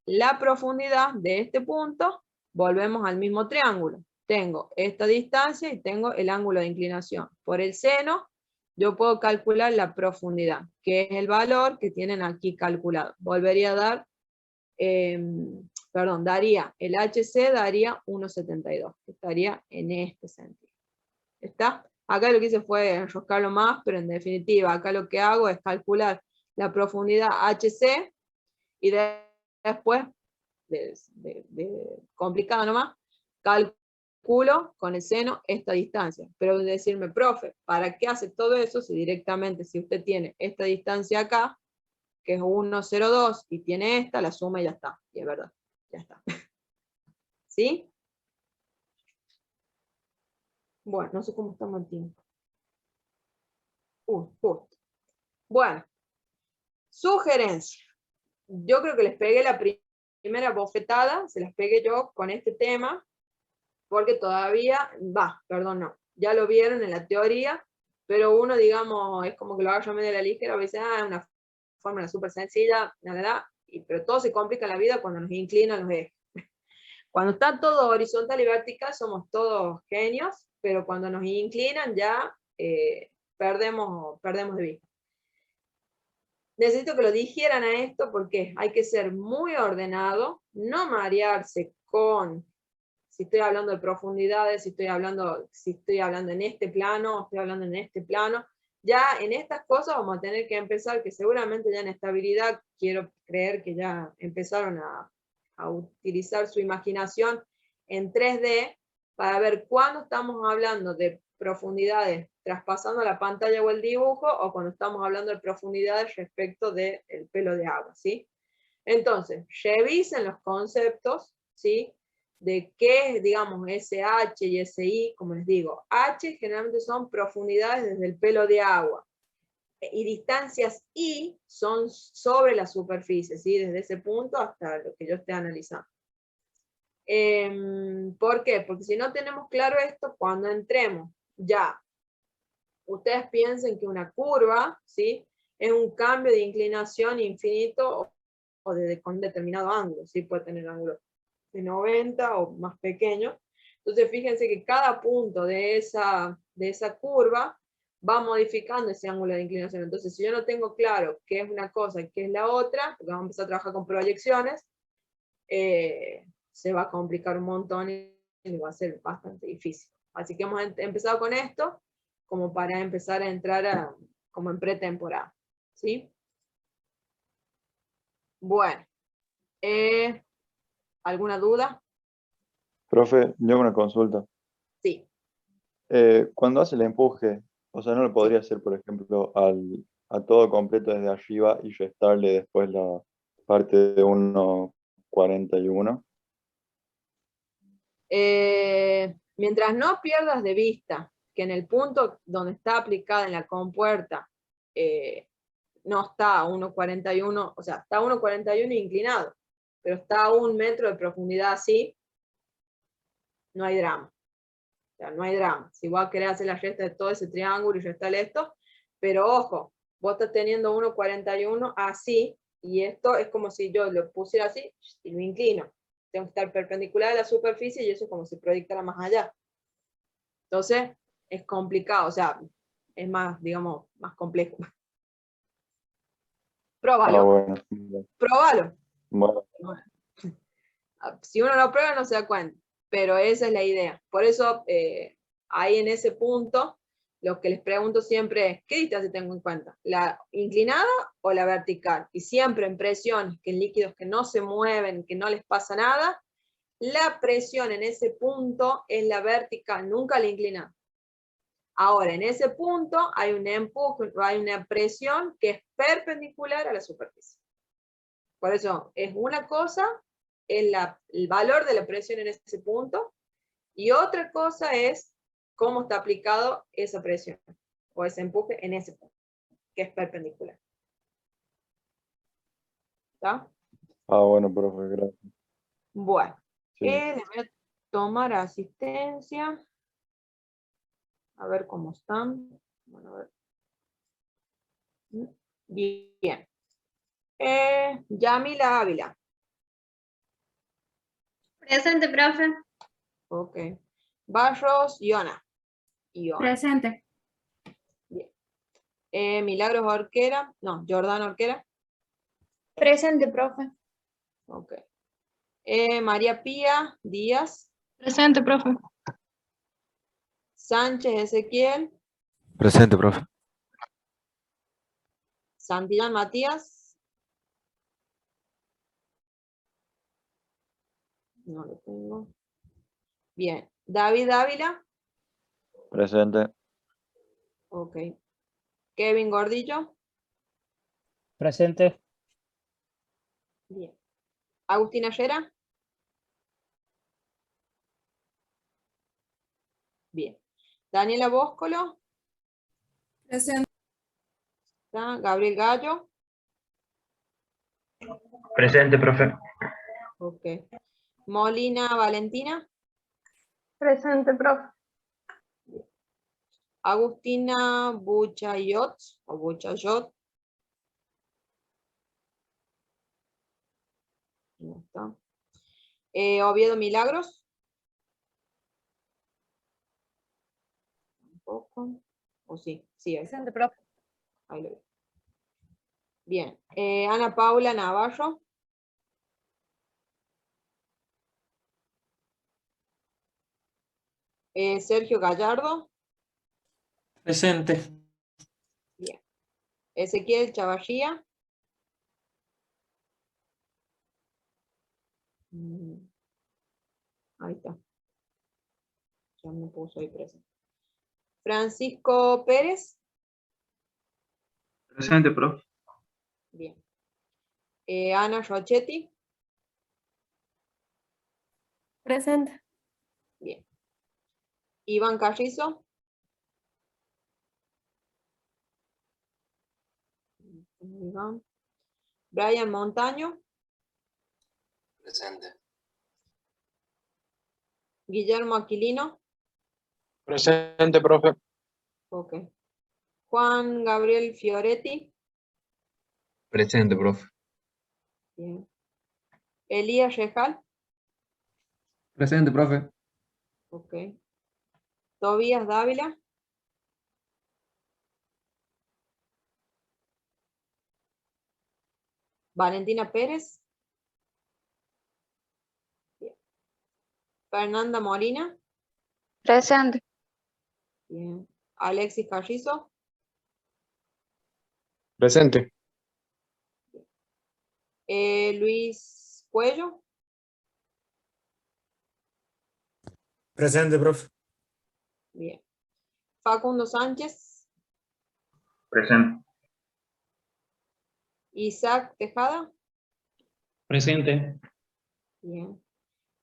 la profundidad de este punto, volvemos al mismo triángulo. Tengo esta distancia y tengo el ángulo de inclinación. Por el seno, yo puedo calcular la profundidad, que es el valor que tienen aquí calculado. Volvería a dar, daría, el HC daría 1,72, que estaría en este sentido. ¿Está? Acá lo que hice fue enroscarlo más, pero en definitiva, acá lo que hago es calcular la profundidad HC, y después, complicado nomás, calculo calculo con el seno esta distancia. Pero decirme, profe, ¿para qué hace todo eso si directamente, si usted tiene esta distancia acá, que es 1,02, y tiene esta, la suma y ya está? Y es verdad, ya está. ¿Sí? Bueno, no sé cómo estamos el tiempo. Justo. Bueno, sugerencia. Yo creo que les pegué la primera bofetada, se las pegué yo con este tema, porque todavía, perdón, no, ya lo vieron en la teoría, pero uno, digamos, es como que lo haga medio de la ligera, a veces, es una fórmula súper sencilla, pero todo se complica en la vida cuando nos inclinan los ejes. Cuando está todo horizontal y vertical somos todos genios, pero cuando nos inclinan ya perdemos de vista. Necesito que lo dijeran a esto porque hay que ser muy ordenado, no marearse con si estoy hablando de profundidades, si estoy hablando en este plano, estoy hablando en este plano. Ya en estas cosas vamos a tener que empezar, que seguramente ya en estabilidad, quiero creer que ya empezaron a utilizar su imaginación en 3D para ver cuándo estamos hablando de profundidades traspasando la pantalla o el dibujo, o cuando estamos hablando de profundidades respecto del pelo de agua, ¿sí? Entonces, revisen los conceptos, ¿sí? De qué es, digamos, SH y SI, como les digo. H generalmente son profundidades desde el pelo de agua, y distancias I son sobre la superficie, ¿sí? Desde ese punto hasta lo que yo esté analizando. ¿Por qué? Porque si no tenemos claro esto, cuando entremos ya, ustedes piensen que una curva, ¿sí? Es un cambio de inclinación infinito o con determinado ángulo, ¿sí? Puede tener ángulos de 90 o más pequeños. Entonces fíjense que cada punto de esa curva va modificando ese ángulo de inclinación. Entonces si yo no tengo claro qué es una cosa y qué es la otra, porque vamos a empezar a trabajar con proyecciones, se va a complicar un montón y va a ser bastante difícil. Así que hemos empezado con esto como para empezar a entrar como en pretemporada, ¿sí? Bueno, ¿alguna duda?
Profe, yo una consulta.
Sí.
Cuando hace el empuje, o sea, ¿no lo podría hacer, por ejemplo, a todo completo desde arriba y restarle después la parte de 1,41?
Mientras no pierdas de vista que en el punto donde está aplicada en la compuerta no está a 1,41, o sea, está a 1,41 inclinado, pero está a 1 metro de profundidad así, no hay drama. O sea, no hay drama. Si vos querés hacer la resta de todo ese triángulo y restarle esto, pero ojo, vos estás teniendo 1,41 así, y esto es como si yo lo pusiera así y lo inclino. Tengo que estar perpendicular a la superficie y eso es como si proyectara más allá. Entonces, es complicado, o sea, es más, digamos, más complejo. Próbalo,
Bueno.
próbalo.
Bueno,
Si uno lo prueba no se da cuenta, pero esa es la idea. Por eso, ahí en ese punto, lo que les pregunto siempre es, ¿qué distancia tengo en cuenta? ¿La inclinada o la vertical? Y siempre en presiones, que en líquidos que no se mueven, que no les pasa nada, la presión en ese punto es la vertical, nunca la inclinada. Ahora, en ese punto hay un empuje, hay una presión que es perpendicular a la superficie. Por eso, es una cosa, es el valor de la presión en ese punto, y otra cosa es cómo está aplicado esa presión, o ese empuje en ese punto, que es perpendicular. ¿Está?
bueno, profe, gracias.
Bueno,
Sí.
les voy a tomar asistencia. A ver cómo están. Bueno, a ver. Bien. Yamila Ávila.
Presente, profe.
Ok. Barros Iona.
Presente.
Bien. Milagros Orquera. No, Jordán Orquera.
Presente, profe.
Ok. María Pía Díaz.
Presente, profe.
Sánchez Ezequiel.
Presente, profe.
Santillán Matías. No lo tengo. Bien. David Ávila.
Presente.
Ok. Kevin Gordillo.
Presente.
Bien. Agustina Llera. Bien. Daniela Bóscolo.
Presente.
¿Está? Gabriel Gallo.
Presente, profe.
Ok. Molina Valentina.
Presente, profe.
Agustina Buchayot o Buchayot. No está. Oviedo Milagros. Tampoco. O sí, sí, ahí está.
Presente, profe.
Ahí lo veo. Bien. Ana Paula Navarro. Sergio Gallardo.
Presente.
Bien. Ezequiel Chavarría. Ahí está. Ya me puso ahí presente. Francisco Pérez.
Presente, profe.
Bien. Ana Rochetti.
Presente.
Bien. Iván Carrizo. Iván. Brian Montaño.
Presente.
Guillermo Aquilino.
Presente, profe.
Ok. Juan Gabriel Fioretti.
Presente, profe.
Bien. Elías Rejal.
Presente, profe.
Ok. Tobías Dávila. Valentina Pérez. Bien. Fernanda Molina.
Presente.
Bien. Alexis Carrizo.
Presente.
Luis Cuello.
Presente, profe.
Bien. Facundo Sánchez.
Presente.
Isaac Tejada.
Presente.
Bien.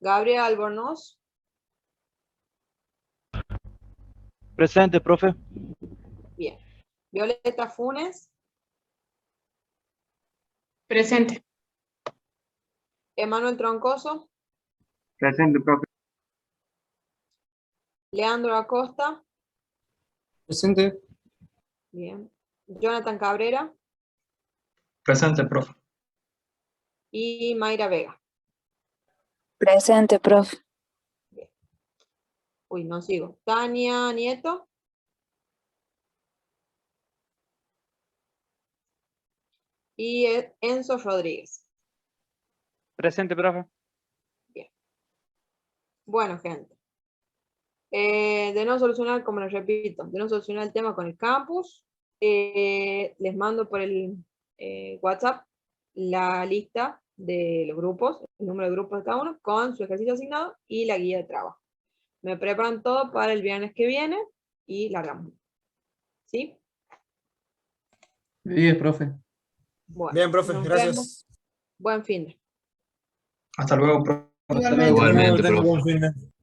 Gabriel Albornoz.
Presente, profe.
Bien. Violeta Funes.
Presente.
Emanuel Troncoso.
Presente, profe.
Leandro Acosta.
Presente.
Bien. Jonathan Cabrera.
Presente, profe.
Y Mayra Vega.
Presente, profe.
Uy, no sigo. Tania Nieto. Y Enzo Rodríguez.
Presente, profe.
Bien. Bueno, gente. De no solucionar, como les repito, de no solucionar el tema con el campus, les mando por el WhatsApp la lista de los grupos, el número de grupos de cada uno, con su ejercicio asignado y la guía de trabajo. Me preparan todo para el viernes que viene y largamos. ¿Sí?
Bien, profe.
Bueno,
Bien, profe,
nos
gracias.
vemos. Buen fin de.
Hasta luego, profe.
Igualmente.
Igualmente,
Tenga
profe.
buen fin de-